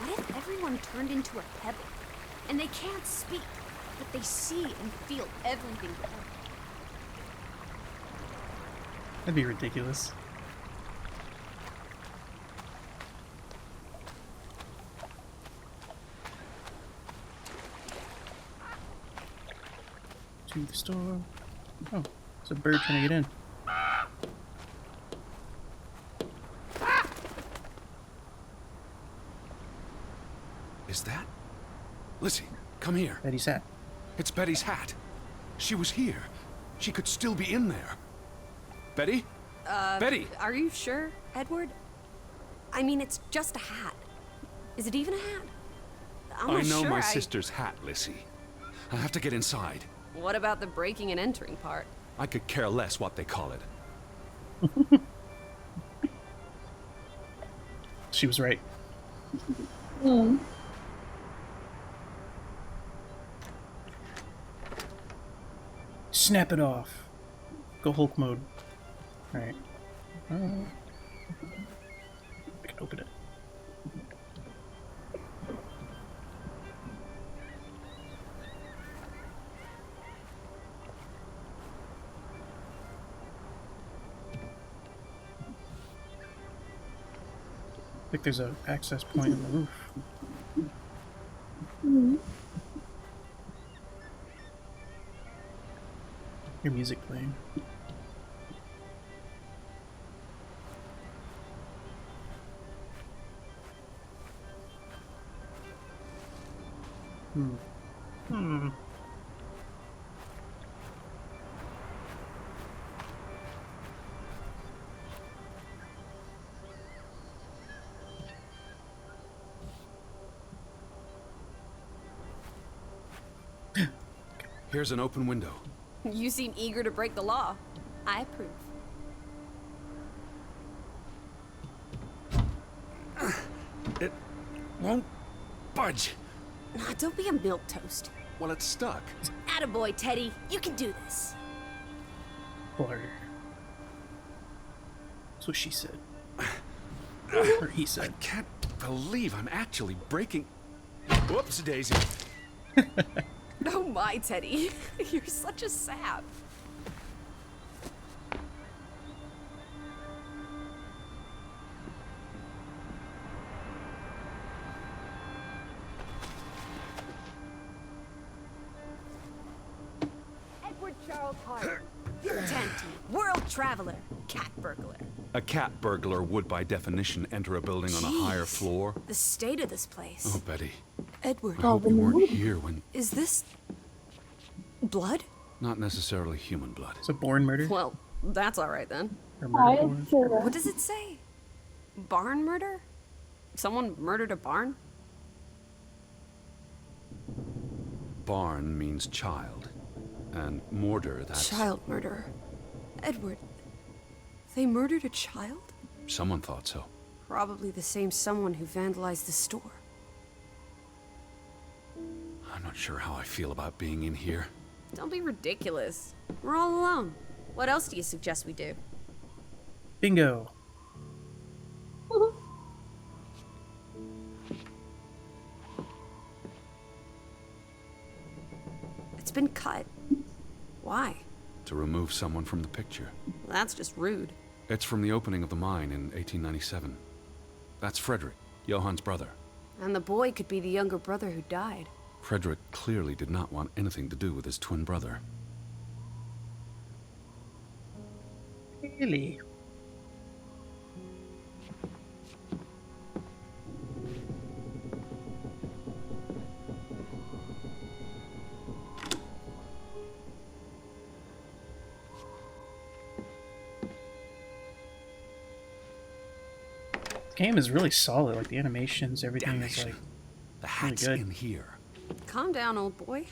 C: What if everyone turned into a pebble? And they can't speak, but they see and feel everything around them.
B: That'd be ridiculous. To the store. Oh, it's a bird trying to get in.
F: Is that? Lizzie, come here.
B: Betty's hat.
F: It's Betty's hat. She was here. She could still be in there. Betty? Betty!
C: Are you sure, Edward? I mean, it's just a hat. Is it even a hat? I'm
F: I
C: not
F: know
C: sure.
F: my sister's hat, Lissy. I have to get inside.
C: What about the breaking and entering part?
F: I could care less what they call it.
B: She was right.
A: Hmm.
B: Snap it off. Go Hulk mode. Alright. I can open it. I think there's an access point on the roof.
A: Hmm.
B: Your music playing. Hmm.
F: Here's an open window.
C: You seem eager to break the law. I approve.
F: It won't budge.
C: Nah, don't be a milquetoast.
F: Well, it's stuck.
C: Attaboy, Teddy. You can do this.
B: Pull harder. That's what she said. Or he
F: I
B: said.
F: can't believe I'm actually breaking. Whoops, Daisy.
C: Oh my, Teddy. You're such a sap.
E: Edward Charles Hart.
C: Tanty, world traveler, cat burglar.
F: A cat burglar would, by definition, enter a building on a higher
C: Jeez.
F: floor.
C: The state of this place.
F: Oh, Betty.
C: Edward,
F: I hope you weren't here when...
C: is this blood?
F: Not necessarily human blood.
B: It's a Bourne murder?
C: Well, that's all right then.
B: Or
A: I
B: murder Bourne?
A: feel that.
C: What does it say? Barn murder? Someone murdered a barn?
F: Barn means child. And mortar, that's...
C: Child murder. Edward, they murdered a child?
F: Someone thought so.
C: Probably the same someone who vandalized the store.
F: I'm not sure how I feel about being in here.
C: Don't be ridiculous. We're all alone. What else do you suggest we do?
B: Bingo.
C: It's been cut. Why?
F: To remove someone from the picture.
C: That's just rude.
F: It's from the opening of the mine in 1897. That's Frederick, Johann's brother.
C: And the boy could be the younger brother who died.
F: Frederick clearly did not want anything to do with his twin brother.
B: Really? The game is really solid. Like the animations, everything is
F: Damnation.
B: like
F: The hat's
B: good.
F: in here.
C: Calm down, old boy.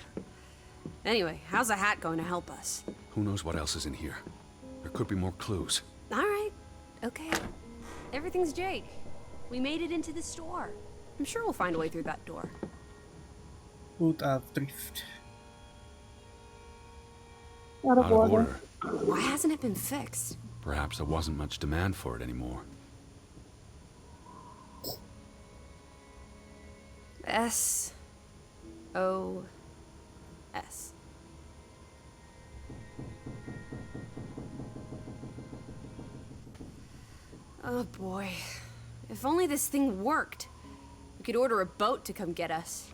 C: Anyway, how's a hat going to help us?
F: Who knows what else is in here? There could be more clues.
C: All right. Okay. Everything's Jake. We made it into the store. I'm sure we'll find a way through that door.
B: Out of Drift.
A: Out of
F: Out of
A: order.
F: order.
C: Why hasn't it been fixed?
F: Perhaps there wasn't much demand for it anymore.
C: S-O-S. Oh boy. If only this thing worked. We could order a boat to come get us.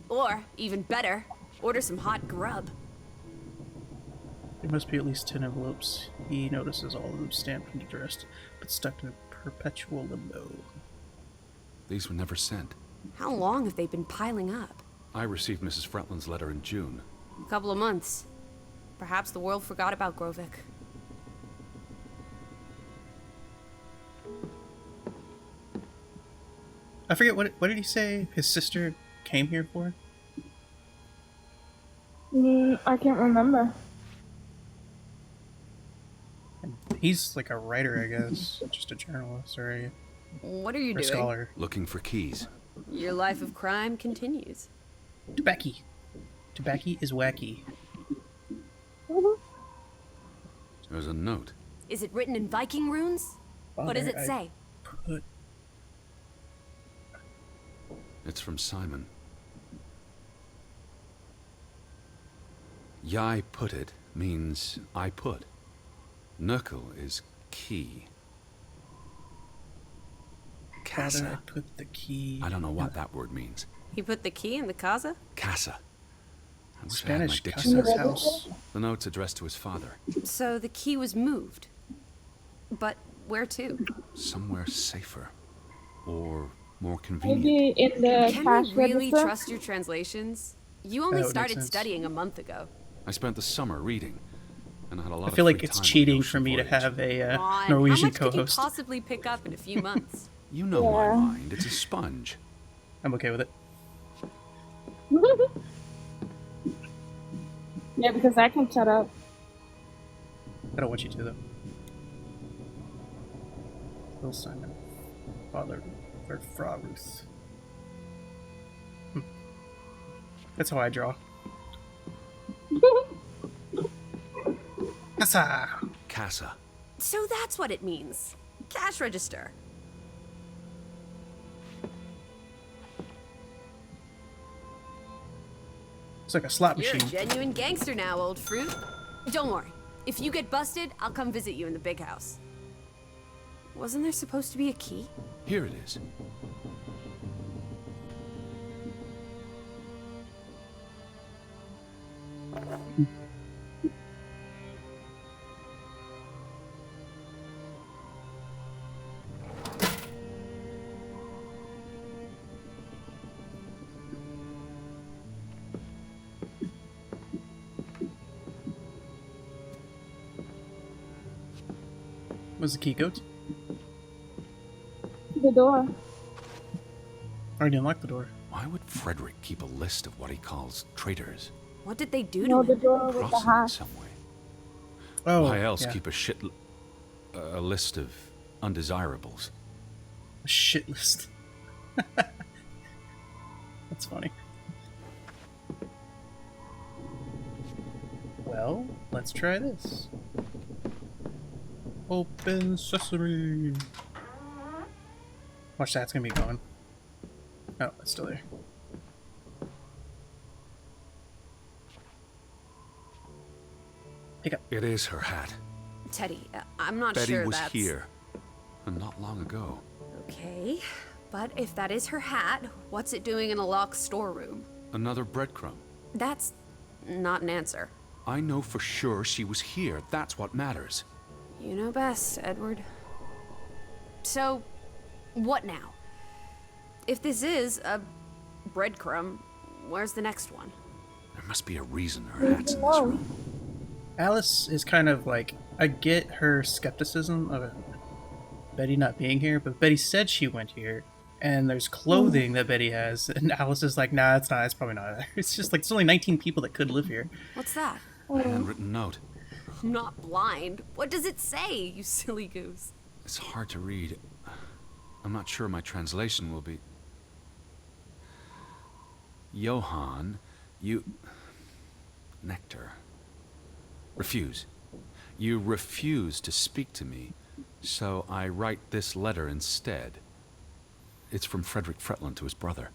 C: Or, even better, order some hot grub.
B: There must be at least 10 envelopes. He notices all of them stamped and addressed, but stuck in a perpetual limbo.
F: These were never sent.
C: How long have they been piling up?
F: I received Mrs. Fretland's letter in June.
C: A couple of months. Perhaps the world forgot about Grovik.
B: I forget what did he say his sister came here for?
A: I can't remember.
B: And he's like a writer, I guess. Just a journalist or
C: What are you
B: a
C: doing?
B: scholar.
D: Looking for keys.
C: Your life of crime continues.
B: Tobacco. Tobacco is wacky.
D: There's a note.
C: Is it written in Viking runes? What does it say?
B: Put
D: It's from Simon. Yai put it means I put. Knuckle is key.
B: Father, I
D: Casa.
B: put the key.
D: I don't know what that word means.
C: He put the key in the casa?
D: Casa. I wish
B: Spanish
D: I had my dictionary.
B: Casa's house.
D: The note's addressed to his father.
C: So the key was moved. But where to?
D: Somewhere safer. Or more convenient.
A: Maybe in the
C: Can
A: cash
C: we really
A: register.
C: trust your translations? You only
B: That would make
C: started
B: sense.
C: studying a month ago.
D: I spent the summer reading, and I had a lot
B: I
D: of
B: feel like
D: free
B: it's
D: time on the
B: cheating
D: ocean
B: for me to
D: voyage.
B: have a
C: Come on,
B: Norwegian
C: how much could you
B: co-host.
C: possibly pick up in a few months?
D: You know
A: Yeah.
D: my mind. It's a sponge.
B: I'm okay with it.
A: Yeah, because I can shut up.
B: I don't want you to though. Will Simon, father, or Fra Ruth. That's how I draw. Casa.
D: Casa.
C: So that's what it means. Cash register.
B: It's like a slot
C: You're a
B: machine.
C: genuine gangster now, old fruit. Don't worry. If you get busted, I'll come visit you in the big house. Wasn't there supposed to be a key?
D: Here it is.
B: Where's the key go to?
A: The door.
B: I already unlocked the door.
D: Why would Frederick keep a list of what he calls traitors?
C: What did they do
A: No,
C: to
A: the
C: him?
A: door with the
D: Cross him in
A: hash.
D: some way.
B: Oh,
D: Why else
B: yeah.
D: keep a list of undesirables?
B: A shit list. That's funny. Well, let's try this. Open sesame. Watch that's gonna be going. Oh, it's still there. Pick up.
D: It is her hat.
C: Teddy, I'm not
D: Betty
C: sure
D: was
C: that's...
D: here. And not long ago.
C: Okay, but if that is her hat, what's it doing in a locked storeroom?
D: Another breadcrumb.
C: That's not an answer.
D: I know for sure she was here. That's what matters.
C: You know best, Edward. So, what now? If this is a breadcrumb, where's the next one?
D: There must be a reason her hat's in this room.
B: Alice is kind of like, I get her skepticism of Betty not being here, but Betty said she went here, and there's clothing that Betty has, and Alice is like, nah, it's not, it's probably not. It's just like, there's only 19 people that could live here.
C: What's that?
D: A handwritten note.
C: I'm not blind. What does it say, you silly goose?
D: It's hard to read. I'm not sure my translation will be... Johann, you... Nectar. Refuse. You refuse to speak to me, so I write this letter instead. It's from Frederick Fretland to his brother.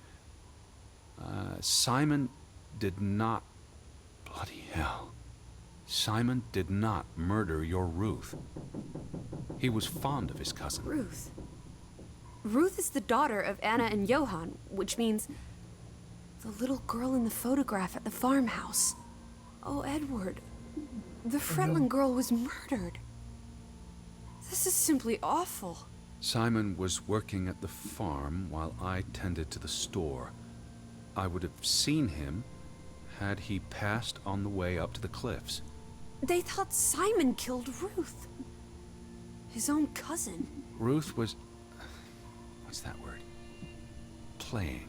D: Simon did not... Bloody hell. Simon did not murder your Ruth. He was fond of his cousin.
C: Ruth. Ruth is the daughter of Anna and Johann, which means the little girl in the photograph at the farmhouse. Oh, Edward. The Fretland girl was murdered. This is simply awful.
D: Simon was working at the farm while I tended to the store. I would have seen him had he passed on the way up to the cliffs.
C: They thought Simon killed Ruth. His own cousin.
D: Ruth was... What's that word? Playing.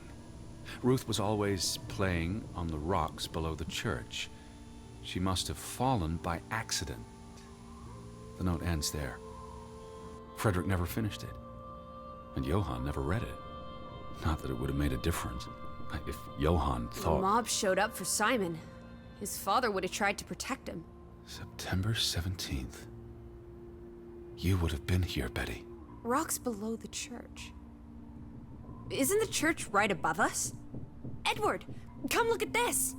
D: Ruth was always playing on the rocks below the church.
F: She must have fallen by accident. The note ends there. Frederick never finished it. And Johann never read it. Not that it would have made a difference. If Johann
C: The
F: thought...
C: mob showed up for Simon. His father would have tried to protect him.
F: September 17th. You would have been here, Betty.
C: Rock's below the church. Isn't the church right above us? Edward, come look at this.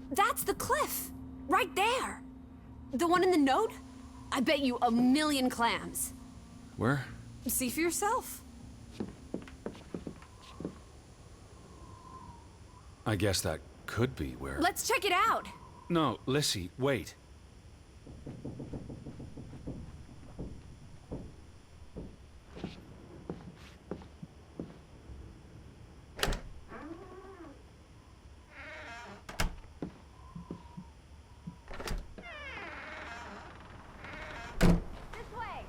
C: That's the cliff. Right there. The one in the note? I bet you 1,000,000 clams.
F: Where?
C: See for yourself.
F: I guess that could be where...
C: Let's check it out.
F: No, Lissy, wait.
E: This way.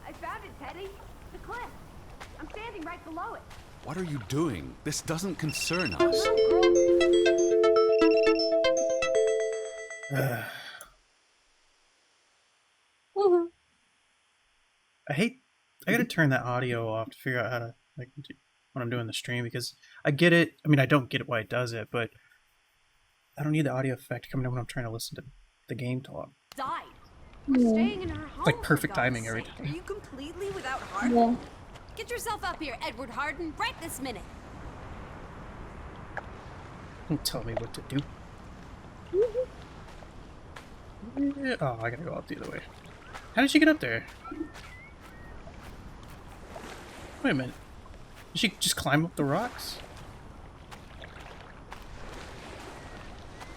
E: I found it, Teddy. The cliff. I'm standing right below it.
F: What are you doing? This doesn't concern us.
B: I gotta turn that audio off to figure out how to do when I'm doing the stream, because I get it. I mean, I don't get it why it does it, but I don't need the audio effect coming in when I'm trying to listen to the game talk.
C: Died.
A: Yeah.
C: Staying in her home.
B: Like perfect
C: for God's
B: timing every
C: sake.
B: time.
C: Are you completely without heart?
A: Yeah.
C: Get yourself up here, Edward Harden, right this minute.
B: Don't tell me what to do. Yeah. Oh, I gotta go up the other way. How did she get up there? Wait a minute. Did she just climb up the rocks?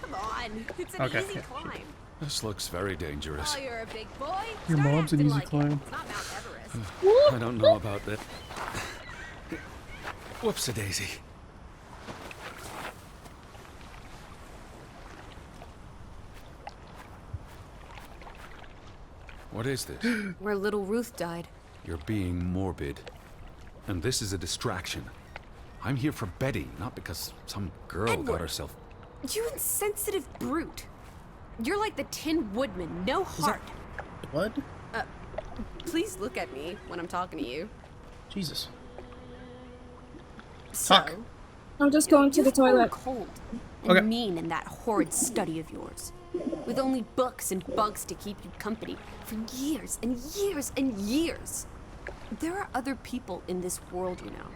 C: Come on, it's an
B: Okay,
C: easy
B: yeah,
C: climb.
F: This looks very dangerous.
C: Oh, you're a big boy.
B: Your
C: Start
B: mom's an
C: acting
B: easy
C: like it.
B: climb.
C: It's not Mount Everest.
F: I don't know about that. Whoops-a-daisy. What is this?
C: Where little Ruth died.
F: You're being morbid. And this is a distraction. I'm here for Betty, not because some girl
C: Edward.
F: got herself...
C: You insensitive brute. You're like the Tin Woodman, no heart.
B: Blood?
C: Please look at me when I'm talking to you.
B: Jesus.
C: So,
B: Talk.
A: I'm just going to the
C: you've grown
A: toilet.
C: cold and
B: Okay.
C: mean in that horrid study of yours, with only books and bugs to keep you company for years and years and years. There are other people in this world, you know.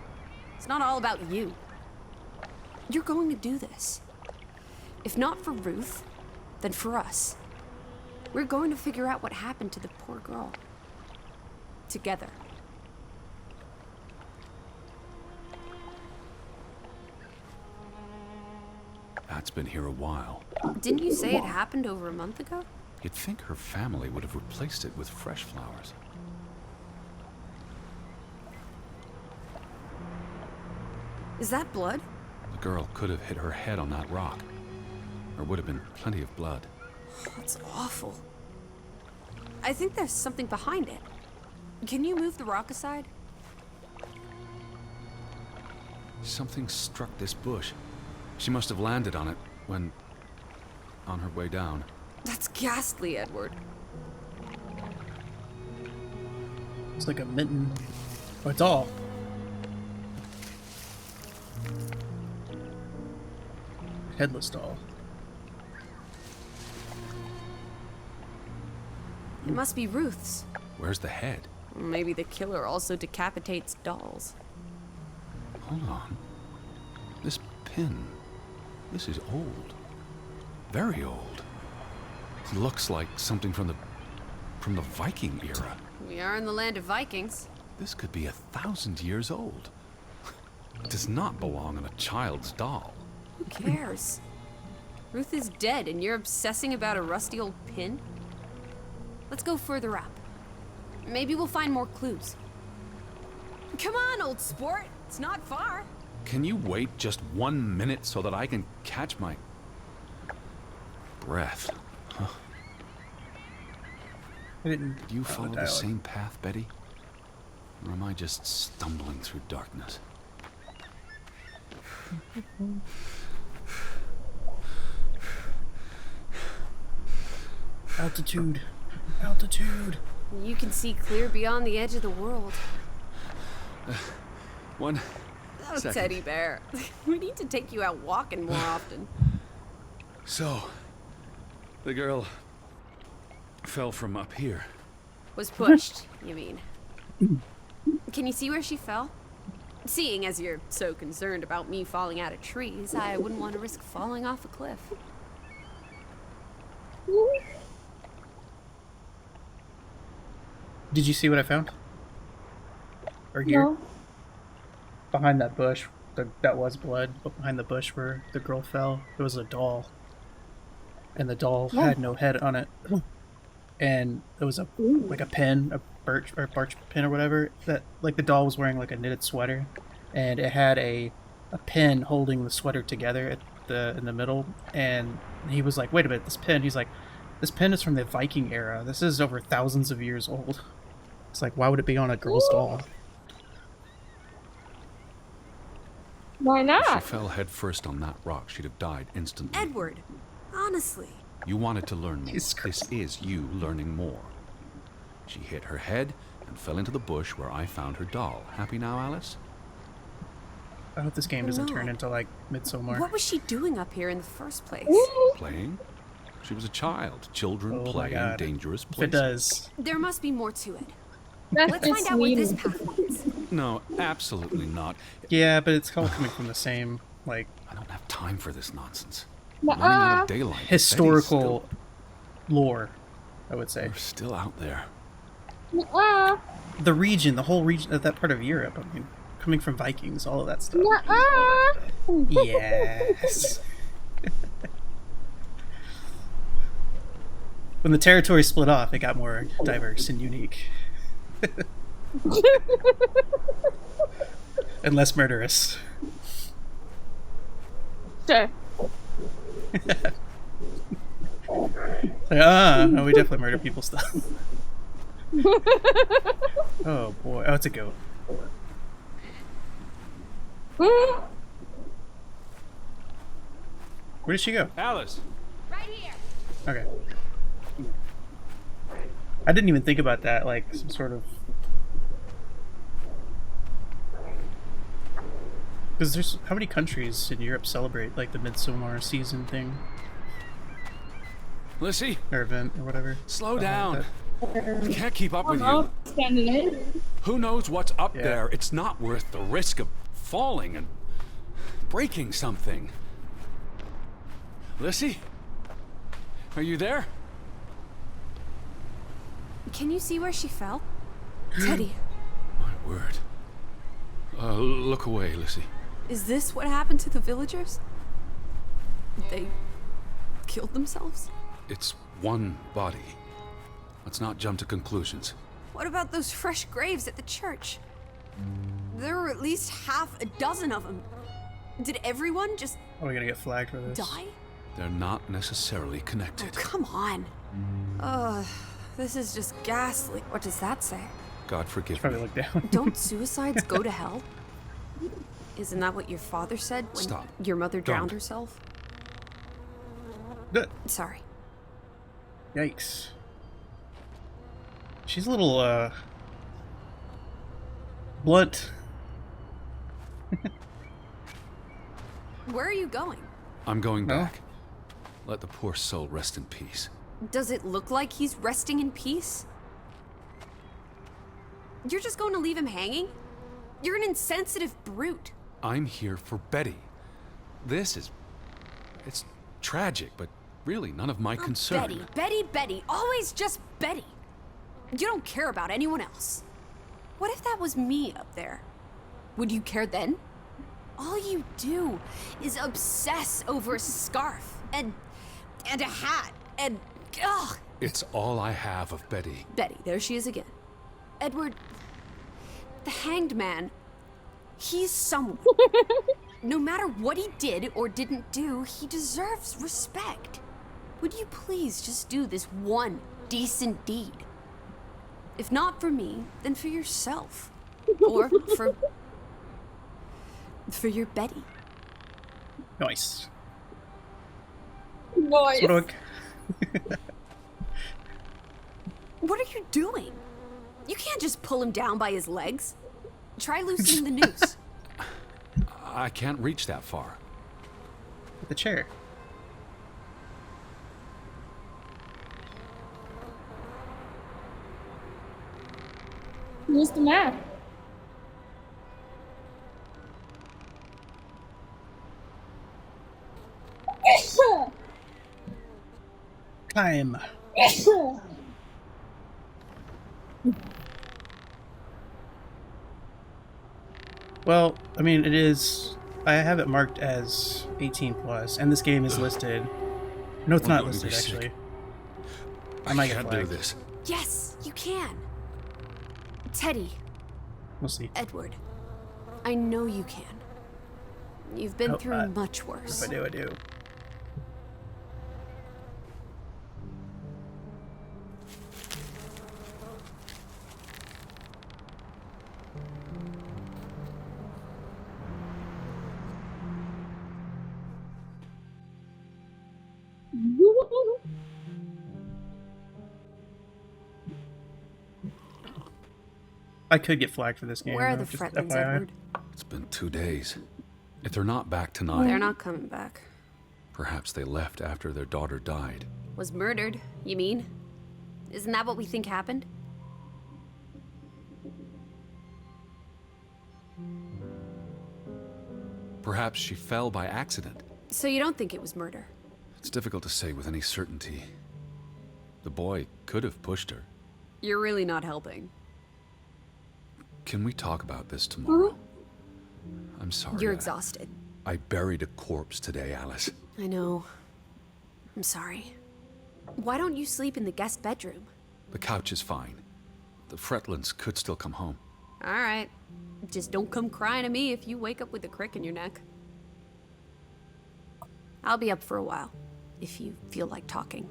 C: It's not all about you. You're going to do this. If not for Ruth, then for us. We're going to figure out what happened to the poor girl. Together.
F: That's been here a while.
C: Didn't you say it happened over a month ago?
F: You'd think her family would have replaced it with fresh flowers.
C: Is that blood?
F: The girl could have hit her head on that rock. There would have been plenty of blood.
C: That's awful. I think there's something behind it. Can you move the rock aside?
F: Something struck this bush. She must have landed on it when... on her way down.
C: That's ghastly, Edward.
B: It's like a mitten. Oh, it's all. Headless doll.
C: It must be Ruth's.
F: Where's the head?
C: Maybe the killer also decapitates dolls.
F: Hold on. This pin. This is old. Very old. It looks like something from the Viking era.
C: We are in the land of Vikings.
F: This could be 1,000 years old. It does not belong on a child's doll.
C: Who cares? Ruth is dead and you're obsessing about a rusty old pin? Let's go further up. Maybe we'll find more clues. Come on, old sport. It's not far.
F: Can you wait just 1 minute so that I can catch my breath? Huh?
B: I didn't.
F: Do you follow the
B: dialogue.
F: same path, Betty? Or am I just stumbling through darkness?
B: Altitude. Altitude.
C: You can see clear beyond the edge of the world.
F: One
C: Oh,
F: second.
C: Teddy Bear. We need to take you out walking more often.
F: So, the girl fell from up here.
C: Was pushed, you mean? Can you see where she fell? Seeing as you're so concerned about me falling out of trees, I wouldn't want to risk falling off a cliff.
B: Did you see what I found? Or here?
A: No.
B: Behind that bush, that was blood, but behind the bush where the girl fell, there was a doll. And the doll had no head on it. And there was like a pin, a birch pin or whatever, that like the doll was wearing like a knitted sweater, and it had a pin holding the sweater together in the middle. And he was like, "Wait a minute, this pin." He's like, "This pin is from the Viking era. This is over thousands of years old." It's like, why would it be on a girl's doll?
A: Why
F: If she
A: not?
F: fell headfirst on that rock, she'd have died instantly.
C: Edward, honestly.
F: You wanted to learn more.
B: Jesus
F: This
B: Christ.
F: is you learning more. She hit her head and fell into the bush where I found her doll. Happy now, Alice?
B: I hope this game doesn't
C: No.
B: turn into like Midsommar.
C: What was she doing up here in the first place?
F: Playing? She was a child. Children
B: Oh my
F: play in
B: God.
F: dangerous
B: If it
F: places.
B: does,
C: There must be more to it.
A: That's
C: Let's find
A: just
C: out where this
A: mean.
C: path leads.
F: No, absolutely not.
B: yeah, but it's all coming from the same like
F: I don't have time for this nonsense.
A: Nuh-uh.
F: Running out of daylight.
B: historical lore, I would say.
F: They're still out there.
A: Nuh-uh.
B: The region, the whole region, that part of Europe. I mean, coming from Vikings, all of that stuff.
A: Nuh-uh.
B: Yes. When the territory split off, it got more diverse and unique. And less murderous.
A: Sure.
B: Like, we definitely murder people still. Oh boy. Oh, it's a goat. Where did she go?
F: Alice!
E: Right here.
B: Okay. I didn't even think about that, like some sort of. Because there's how many countries in Europe celebrate like the Midsommar season thing
F: Lissy,
B: or event or whatever?
F: slow
B: Something like
F: down.
B: that.
F: I can't keep up with you.
A: Oh, Scandinavian.
F: Who knows what's up
B: Yeah.
F: there? It's not worth the risk of falling and breaking something. Lissy? Are you there?
C: Can you see where she fell? Teddy,
F: My word. Look away, Lissy.
C: is this what happened to the villagers? They killed themselves?
F: It's one body. Let's not jump to conclusions.
C: What about those fresh graves at the church? There were at least half a dozen of them. Did everyone just
B: Oh, we're gonna get flagged for this.
C: die?
F: They're not necessarily
C: Oh,
F: connected.
C: come on. This is just ghastly. What does that say?
F: God forgive
B: Probably
F: me.
B: look down.
C: Don't suicides go to hell? Isn't that what your father said when
F: Stop.
C: your mother drowned
F: Don't.
C: herself? Sorry.
B: Yikes. She's a little blunt.
C: Where are you going?
F: I'm going
B: No?
F: back. Let the poor soul rest in peace.
C: Does it look like he's resting in peace? You're just going to leave him hanging? You're an insensitive brute.
F: I'm here for Betty. It's tragic, but really none of my concern.
C: Betty, always just Betty. You don't care about anyone else. What if that was me up there? Would you care then? All you do is obsess over a scarf and a hat and ugh.
F: It's all I have of Betty.
C: Betty, there she is again. Edward, the hanged man, he's someone. No matter what he did or didn't do, he deserves respect. Would you please just do this one decent deed? If not for me, then for yourself. Or for your Betty.
B: Nice.
A: Nice.
B: That's what
C: What are you doing? You can't just pull him down by his legs. Try loosening the noose.
F: I can't reach that far.
B: With the chair.
A: Who's the man?
B: Climb. Well, I mean, it is. I have it marked as 18 plus, and this game is listed. No, it's not listed actually. I might get
F: can't do
B: flagged.
F: this.
C: Yes, you can. Teddy,
B: We'll see.
C: Edward, I know you can. You've been
B: Oh,
C: through much worse.
B: If I do. I could get flagged for this game.
C: Where are
B: though,
C: the
B: just
C: Fretlings,
B: FYI.
C: Edward?
F: It's been 2 days. If they're not back tonight,
C: They're not coming back.
F: perhaps they left after their daughter died.
C: Was murdered, you mean? Isn't that what we think happened?
F: Perhaps she fell by accident.
C: So you don't think it was murder?
F: It's difficult to say with any certainty. The boy could have pushed her.
C: You're really not helping.
F: Can we talk about this tomorrow? I'm sorry.
C: You're exhausted.
F: I buried a corpse today, Alice.
C: I know. I'm sorry. Why don't you sleep in the guest bedroom?
F: The couch is fine. The Fretlands could still come home.
C: All right. Just don't come crying to me if you wake up with a crick in your neck. I'll be up for a while, if you feel like talking.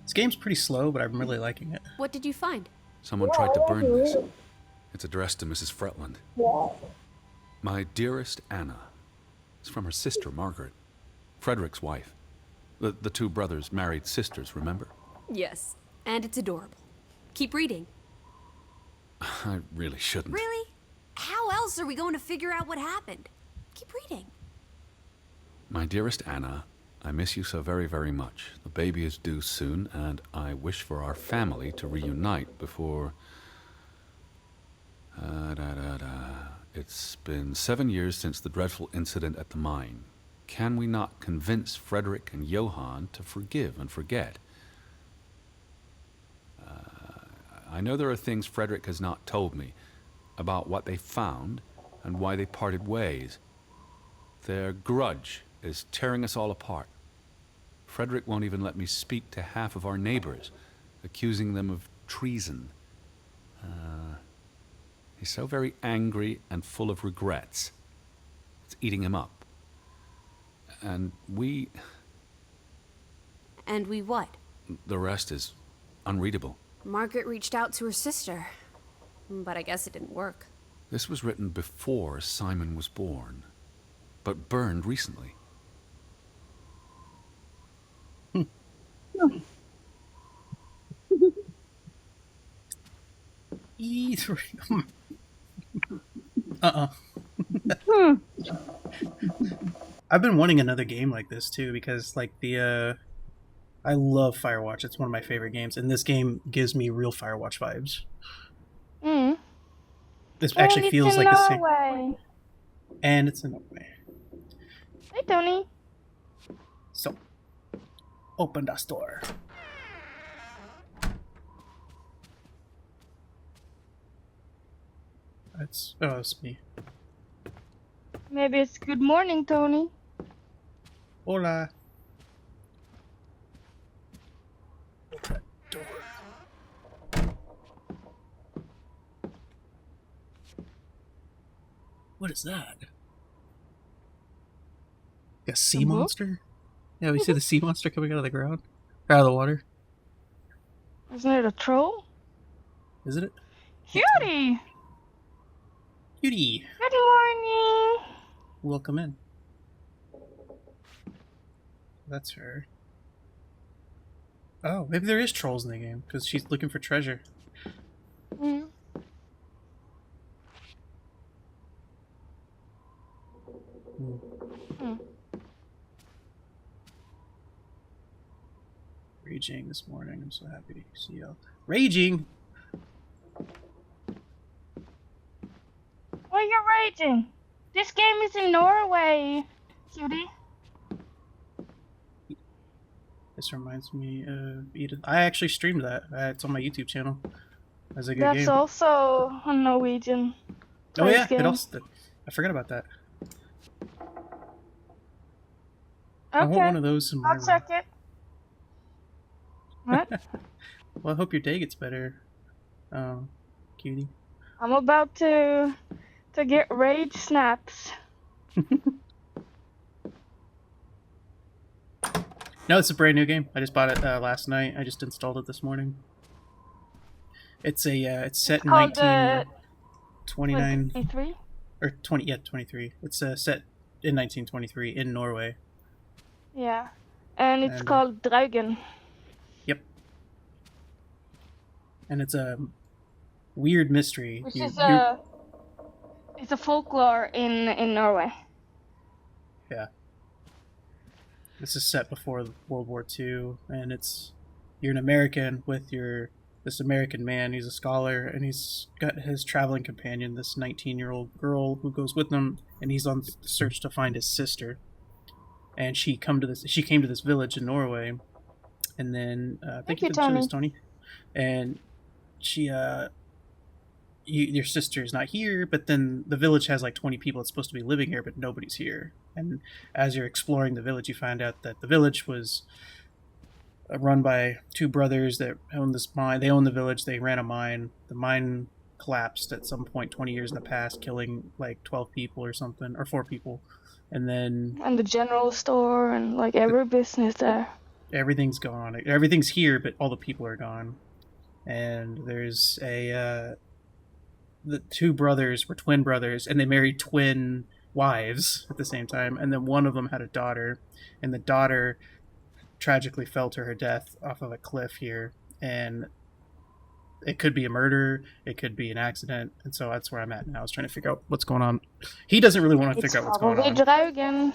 B: This game's pretty slow, but I'm really liking it.
C: What did you find?
F: Someone tried to burn this. It's addressed to Mrs. Fretland. My dearest Anna. It's from her sister, Margaret. Frederick's wife. The two brothers married sisters, remember?
C: Yes, and it's adorable. Keep reading.
F: I really shouldn't.
C: Really? How else are we going to figure out what happened? Keep reading.
F: My dearest Anna, I miss you so very, very much. The baby is due soon, and I wish for our family to reunite before... It's been 7 years since the dreadful incident at the mine. Can we not convince Frederick and Johann to forgive and forget? I know there are things Frederick has not told me about what they found and why they parted ways. Their grudge is tearing us all apart. Frederick won't even let me speak to half of our neighbors, accusing them of treason. He's so very angry and full of regrets. It's eating him up. And we...
C: And we what?
F: The rest is unreadable.
C: Margaret reached out to her sister, but I guess it didn't work.
F: This was written before Simon was born, but burned recently.
B: E3. I've been wanting another game like this too, because like I love Firewatch. It's one of my favorite games, and this game gives me real Firewatch vibes. This actually feels like the same.
A: Norway.
B: And it's in Norway.
A: Hey, Tony.
B: So, open the door. It's me.
A: Maybe it's good morning, Tony.
B: Hola. Open door. What is that? A sea
A: book?
B: monster? Yeah, we see the sea monster coming out of the ground. Or out of the water.
A: Isn't it a troll?
B: Isn't it?
A: Cutie!
B: Cutie,
A: Good morning.
B: welcome in. That's her. Oh, maybe there is trolls in the game because she's looking for treasure.
A: Mm.
B: Hmm. Raging this morning. I'm so happy to see y'all. Raging?
A: Why you're raging? This game is in Norway, cutie.
B: This reminds me of Edith. I actually streamed that. It's on my YouTube channel. That's a good
A: That's
B: game.
A: also a Norwegian
B: Oh yeah,
A: game.
B: it also. I forgot about that.
A: Okay,
B: I want one of those in my
A: I'll
B: room.
A: check it. What?
B: Well, I hope your day gets better, cutie.
A: I'm about to get rage snaps.
B: No, it's a brand new game. I just bought it last night. I just installed it this morning. It's it's set in
A: Called
B: 1929
A: 23.
B: or 23. It's set in 1923 in Norway.
A: Yeah, and it's
B: And,
A: called Draugen.
B: Yep. And it's a weird mystery.
A: Which is it's a folklore in Norway.
B: Yeah. This is set before World War II, and you're an American with this American man. He's a scholar, and he's got his traveling companion, this 19-year-old girl who goes with him, and he's on the search to find his sister. And she came to this village in Norway, and then
A: Thank you,
B: for the chilies,
A: Tony.
B: Tony. And she your sister's not here, but then the village has like 20 people that's supposed to be living here, but nobody's here. And as you're exploring the village, you find out that the village was run by two brothers that own this mine. They own the village. They ran a mine. The mine collapsed at some point 20 years in the past, killing like 12 people or something, or 4 people. And then
A: And the general store and like every business there.
B: everything's gone. Everything's here, but all the people are gone. And there's the 2 brothers were twin brothers, and they married twin wives at the same time. And then one of them had a daughter, and the daughter tragically fell to her death off of a cliff here. And it could be a murder, it could be an accident, and so that's where I'm at now. I was trying to figure out what's going on. He doesn't really want to figure out what's going on.
A: Draugen.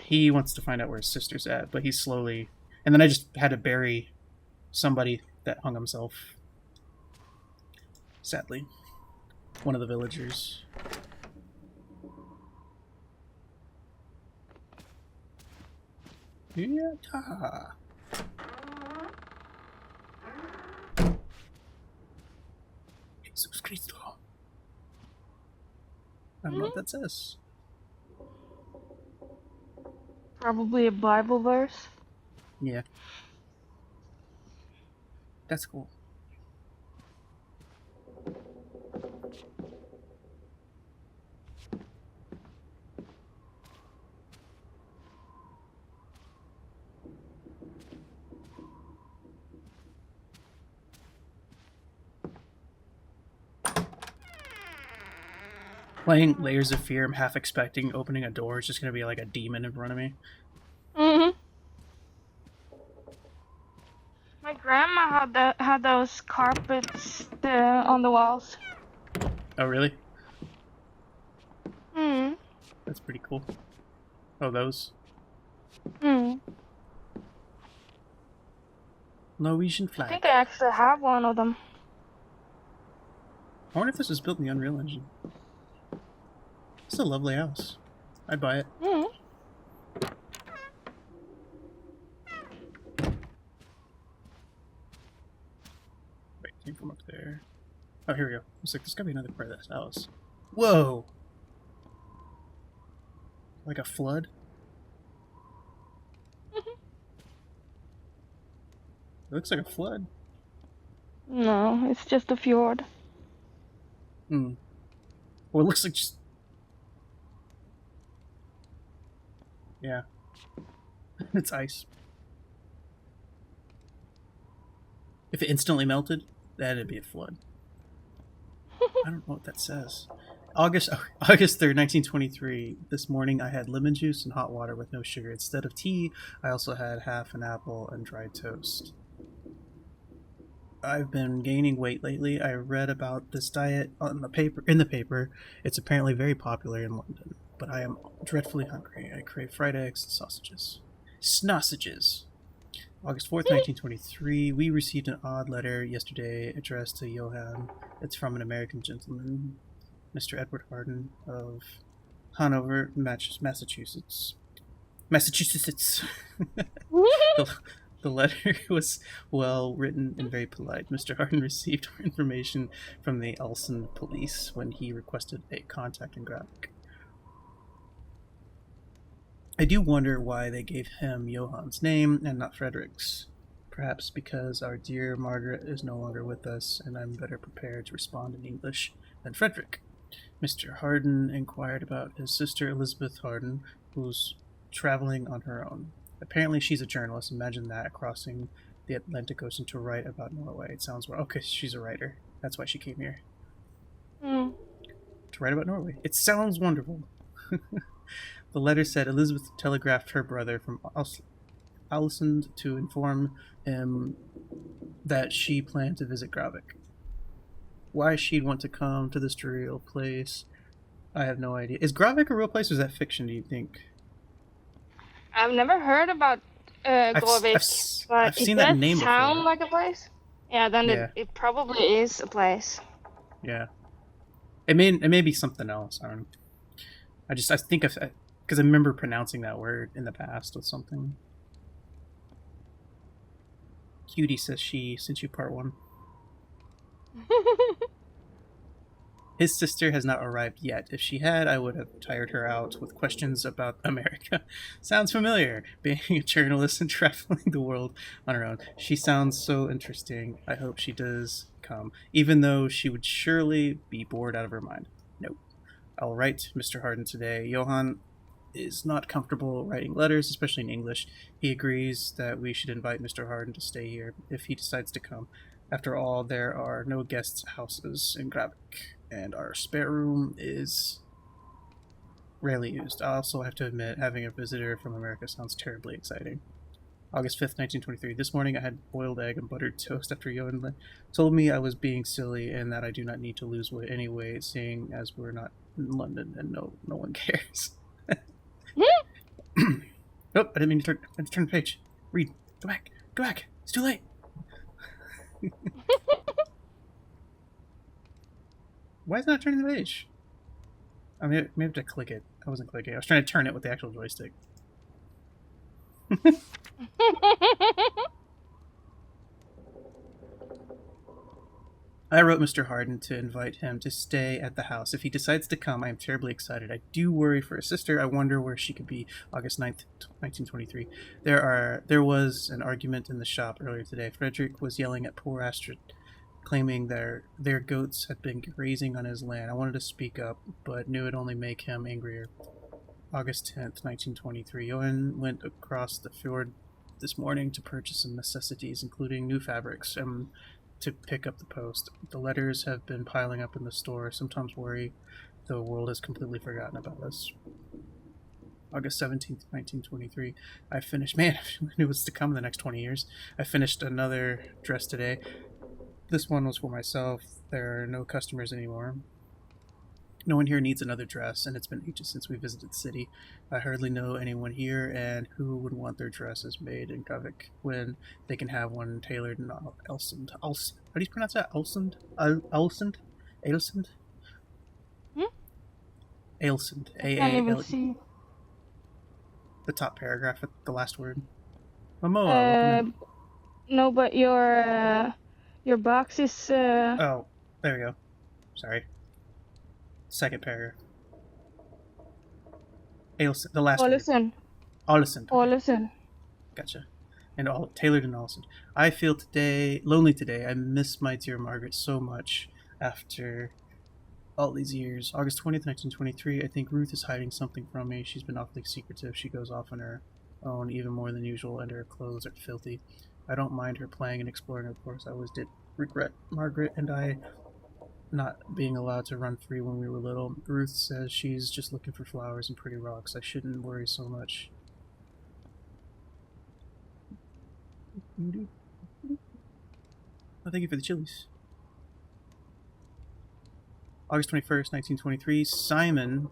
B: He wants to find out where his sister's at, but he's slowly. And then I just had to bury somebody that hung himself. Sadly, one of the villagers. Yeah. Jesus Christ. I don't know what that says.
A: Probably a Bible verse.
B: Yeah. That's cool. Playing Layers of Fear, I'm half expecting opening a door is just going to be like a demon in front of me.
A: Mhm. My grandma had those carpets on the walls.
B: Oh, really?
A: Hmm.
B: That's pretty cool. Oh, those?
A: Hmm.
B: Norwegian
A: I
B: flag.
A: think I actually have one of them.
B: I wonder if this was built in the Unreal Engine. It's a lovely house. I'd buy it.
A: Hmm.
B: Wait, came from up there. Oh, here we go. It's like, there's gotta be another part of this house. Whoa! Like a flood? It looks like a flood.
A: No, it's just a fjord.
B: Hmm. Well, it looks like just... Yeah. It's ice. If it instantly melted, that'd be a flood. I don't know what that says. August 3rd, 1923. This morning I had lemon juice and hot water with no sugar. Instead of tea, I also had half an apple and dried toast. I've been gaining weight lately. I read about this diet in the paper. It's apparently very popular in London, but I am dreadfully hungry. I crave fried eggs and sausages. Sausages. August 4th, 1923. We received an odd letter yesterday addressed to Johann. It's from an American gentleman, Mr. Edward Harden of Hanover, Massachusetts. The letter was well written and very polite. Mr. Harden received information from the Elson police when he requested a contact in Grafik. I do wonder why they gave him Johann's name and not Frederick's. Perhaps because our dear Margaret is no longer with us and I'm better prepared to respond in English than Frederick. Mr. Harden inquired about his sister Elizabeth Harden, who's traveling on her own. Apparently she's a journalist. Imagine that, crossing the Atlantic Ocean to write about Norway. It sounds well. Okay, she's a writer. That's why she came here. To write about Norway. It sounds wonderful. The letter said Elizabeth telegraphed her brother from Aalsund to inform him that she planned to visit Gravik. Why she'd want to come to this real place, I have no idea. Is Gravik a real place or is that fiction, do you think?
A: I've never heard about Gråvik, but
B: I've seen
A: it
B: that
A: does
B: name
A: sound
B: before.
A: like a place. Yeah, then
B: Yeah.
A: It probably is a place.
B: Yeah. It may be something else. I don't know. I think of because I remember pronouncing that word in the past with something. Cutie says she sent you part 1. His sister has not arrived yet. If she had, I would have tired her out with questions about America. Sounds familiar, being a journalist and traveling the world on her own. She sounds so interesting. I hope she does come, even though she would surely be bored out of her mind. Nope. I'll write Mr. Harden today. Johann is not comfortable writing letters, especially in English. He agrees that we should invite Mr. Harden to stay here if he decides to come. After all, there are no guest houses in Gravik, and our spare room is rarely used. I also have to admit, having a visitor from America sounds terribly exciting. August 5th, 1923. This morning I had boiled egg and buttered toast after Johan told me I was being silly and that I do not need to lose weight anyway, seeing as we're not in London and no one cares. Nope, I didn't mean to turn the page. Read. Go back. It's too late. Why is it not turning the page? I mean, maybe to click it. I wasn't clicking. I was trying to turn it with the actual joystick. I wrote Mr. Harden to invite him to stay at the house. If he decides to come, I am terribly excited. I do worry for his sister. I wonder where she could be. August 9th, 1923. There was an argument in the shop earlier today. Frederick was yelling at poor Astrid, claiming their goats had been grazing on his land. I wanted to speak up, but knew it'd only make him angrier. August 10th, 1923. Johan went across the fjord this morning to purchase some necessities, including new fabrics, and to pick up the post. The letters have been piling up in the store. Sometimes worry the world has completely forgotten about us. August 17th, 1923. I finished... Man, I knew it was to come in the next 20 years. I finished another dress today. This one was for myself. There are no customers anymore. No one here needs another dress, and it's been ages since we visited the city. I hardly know anyone here, and who would want their dresses made in Gravik when they can have one tailored in Aalsund? How do you pronounce that? Aalsund? Aalsund? Aalsund? Aalsund.
A: I can't even see.
B: The top paragraph, the last word. Momoa.
A: No, but your box is.
B: Oh, there we go. Sorry. Second paragraph. Aalsund, the last word. Aalsund.
A: Aalsund.
B: Gotcha. And all tailored in Aalsund. I feel lonely today. I miss my dear Margaret so much after all these years. August 20th, 1923. I think Ruth is hiding something from me. She's been awfully secretive. She goes off on her own even more than usual, and her clothes are filthy. I don't mind her playing and exploring, of course. I always did regret Margaret and I not being allowed to run free when we were little. Ruth says she's just looking for flowers and pretty rocks. I shouldn't worry so much. Oh, thank you for the chilies. August 21st, 1923. Simon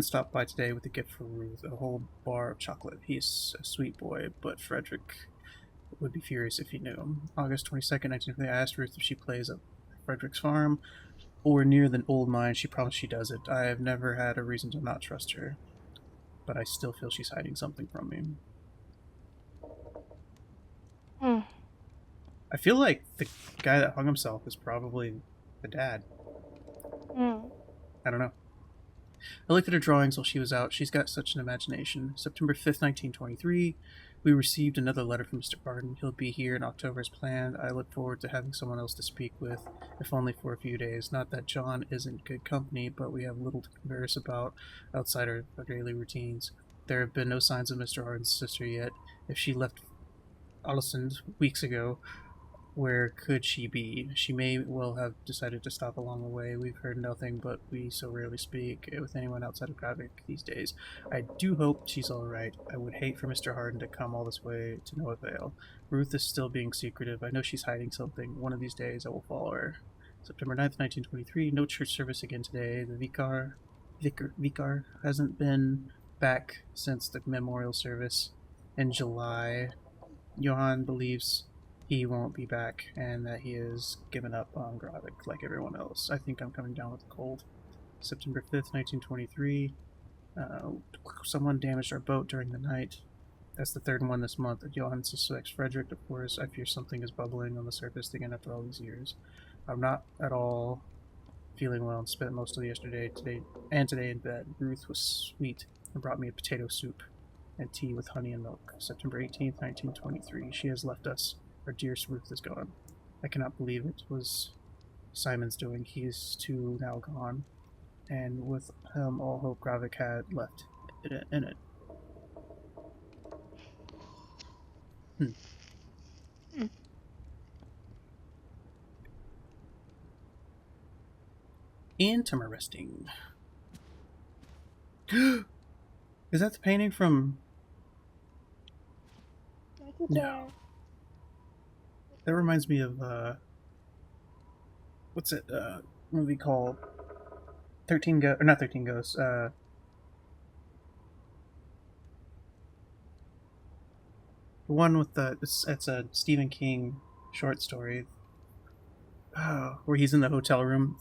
B: stopped by today with a gift for Ruth, a whole bar of chocolate. He's a sweet boy, but Frederick would be furious if he knew. August 22nd, 1923. I asked Ruth if she plays at Frederick's farm or near the old mine. She promised she does it. I have never had a reason to not trust her, but I still feel she's hiding something from me. I feel like the guy that hung himself is probably the dad. I don't know. I looked at her drawings while she was out. She's got such an imagination. September 5th, 1923. We received another letter from Mr. Barton. He'll be here in October as planned. I look forward to having someone else to speak with, if only for a few days. Not that John isn't good company, but we have little to converse about outside our daily routines. There have been no signs of Mr. Harden's sister yet. If she left Alisund weeks ago, where could she be? She may well have decided to stop along the way. We've heard nothing, but we so rarely speak with anyone outside of Gravik these days. I do hope she's alright. I would hate for Mr. Harden to come all this way to no avail. Ruth is still being secretive. I know she's hiding something. One of these days I will follow her. September 9th, 1923. No church service again today. The vicar hasn't been back since the memorial service in July. Johann believes he won't be back and that he has given up on Gravik like everyone else. I think I'm coming down with a cold. September 5th, 1923. Someone damaged our boat during the night. That's the third one this month. Johann suspects Frederick, of course. I fear something is bubbling on the surface again after all these years. I'm not at all feeling well and spent most of today in bed. Ruth was sweet and brought me a potato soup and tea with honey and milk. September 18th, 1923. She has left us. Our dearest Ruth is gone. I cannot believe it was Simon's doing. He is too now gone, and with him all hope Gravik had left in it. Interesting. Is that the painting from... No. That reminds me of, what's it, movie called 13 Ghosts, or not 13 Ghosts, the one with it's a Stephen King short story, where he's in the hotel room,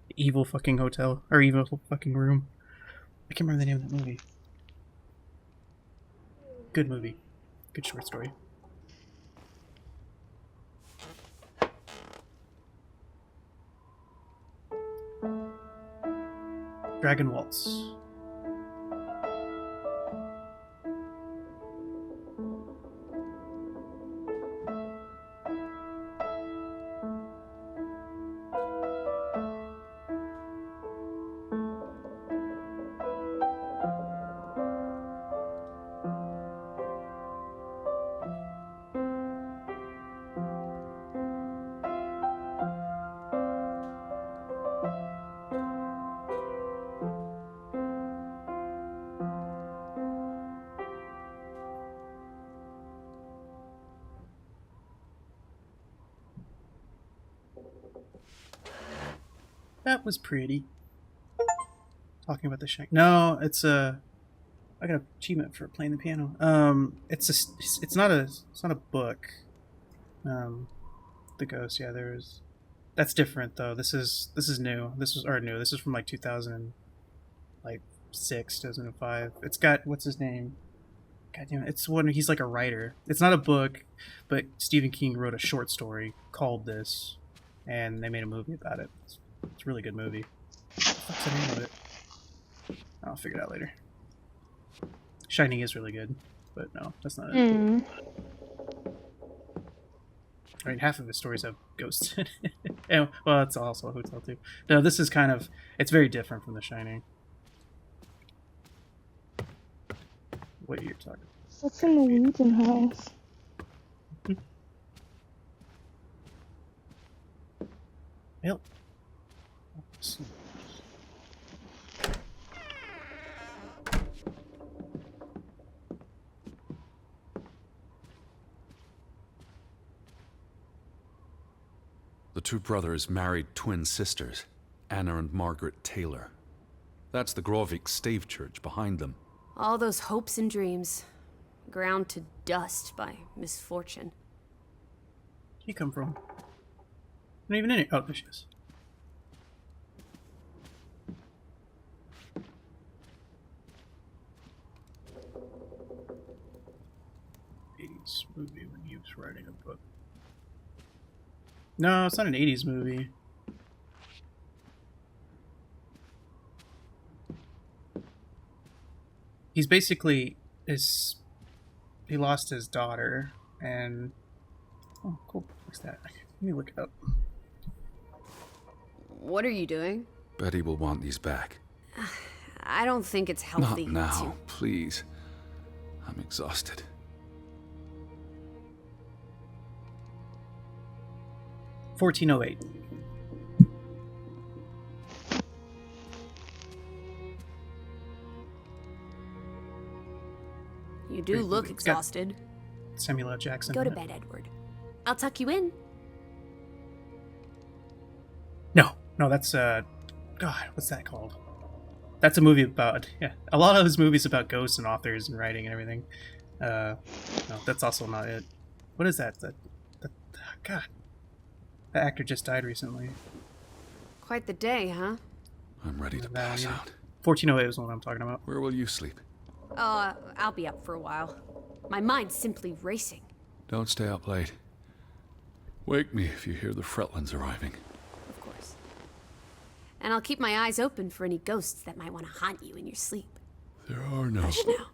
B: the evil fucking hotel, or evil fucking room. I can't remember the name of that movie. Good movie. Good short story. Dragon Waltz. That was pretty. Talking about the shank. No, it's a... I got an achievement for playing the piano. It's not a book. The Ghost, yeah, there's... That's different though. This is new. This is from like 2006, 2005. It's got, what's his name? God damn it. It's one, he's like a writer. It's not a book, but Stephen King wrote a short story called this, and they made a movie about it. It's a really good movie. What's the name of it? I'll figure it out later. Shining is really good, but no, that's not it. I mean, half of his stories have ghosts in it. And, well, it's also a hotel too. No, this is kind of, it's very different from The Shining. What you're talking about?
G: What's in the Wheaton house?
B: Well.
F: The two brothers married twin sisters, Anna and Margaret Taylor. That's the Grovik stave church behind them.
C: All those hopes and dreams, ground to dust by misfortune.
B: Where'd she come from? Not even in it. Oh, there she is. '80s movie when he was writing a book. No, it's not an '80s movie. He's basically he lost his daughter and oh cool, what's that? Let me look it up.
C: What are you doing?
F: Betty will want these back.
C: I don't think it's healthy.
F: Not now, please. I'm exhausted.
B: To 1408.
C: You do look
B: It's got
C: exhausted.
B: Samuel L. Jackson.
C: Go to
B: in it.
C: bed, Edward. I'll tuck you in.
B: No, that's God, what's that called? That's a movie about a lot of those movies about ghosts and authors and writing and everything. No, that's also not it. What is that? God, that actor just died recently.
C: Quite the day, huh?
F: I'm ready to
B: That,
F: pass
B: yeah.
F: out.
B: 1408 was the one I'm talking about.
F: Where will you sleep?
C: I'll be up for a while. My mind's simply racing.
F: Don't stay up late. Wake me if you hear the Fretlands arriving.
C: Of course. And I'll keep my eyes open for any ghosts that might want to haunt you in your sleep.
F: There are no...
C: Hush now.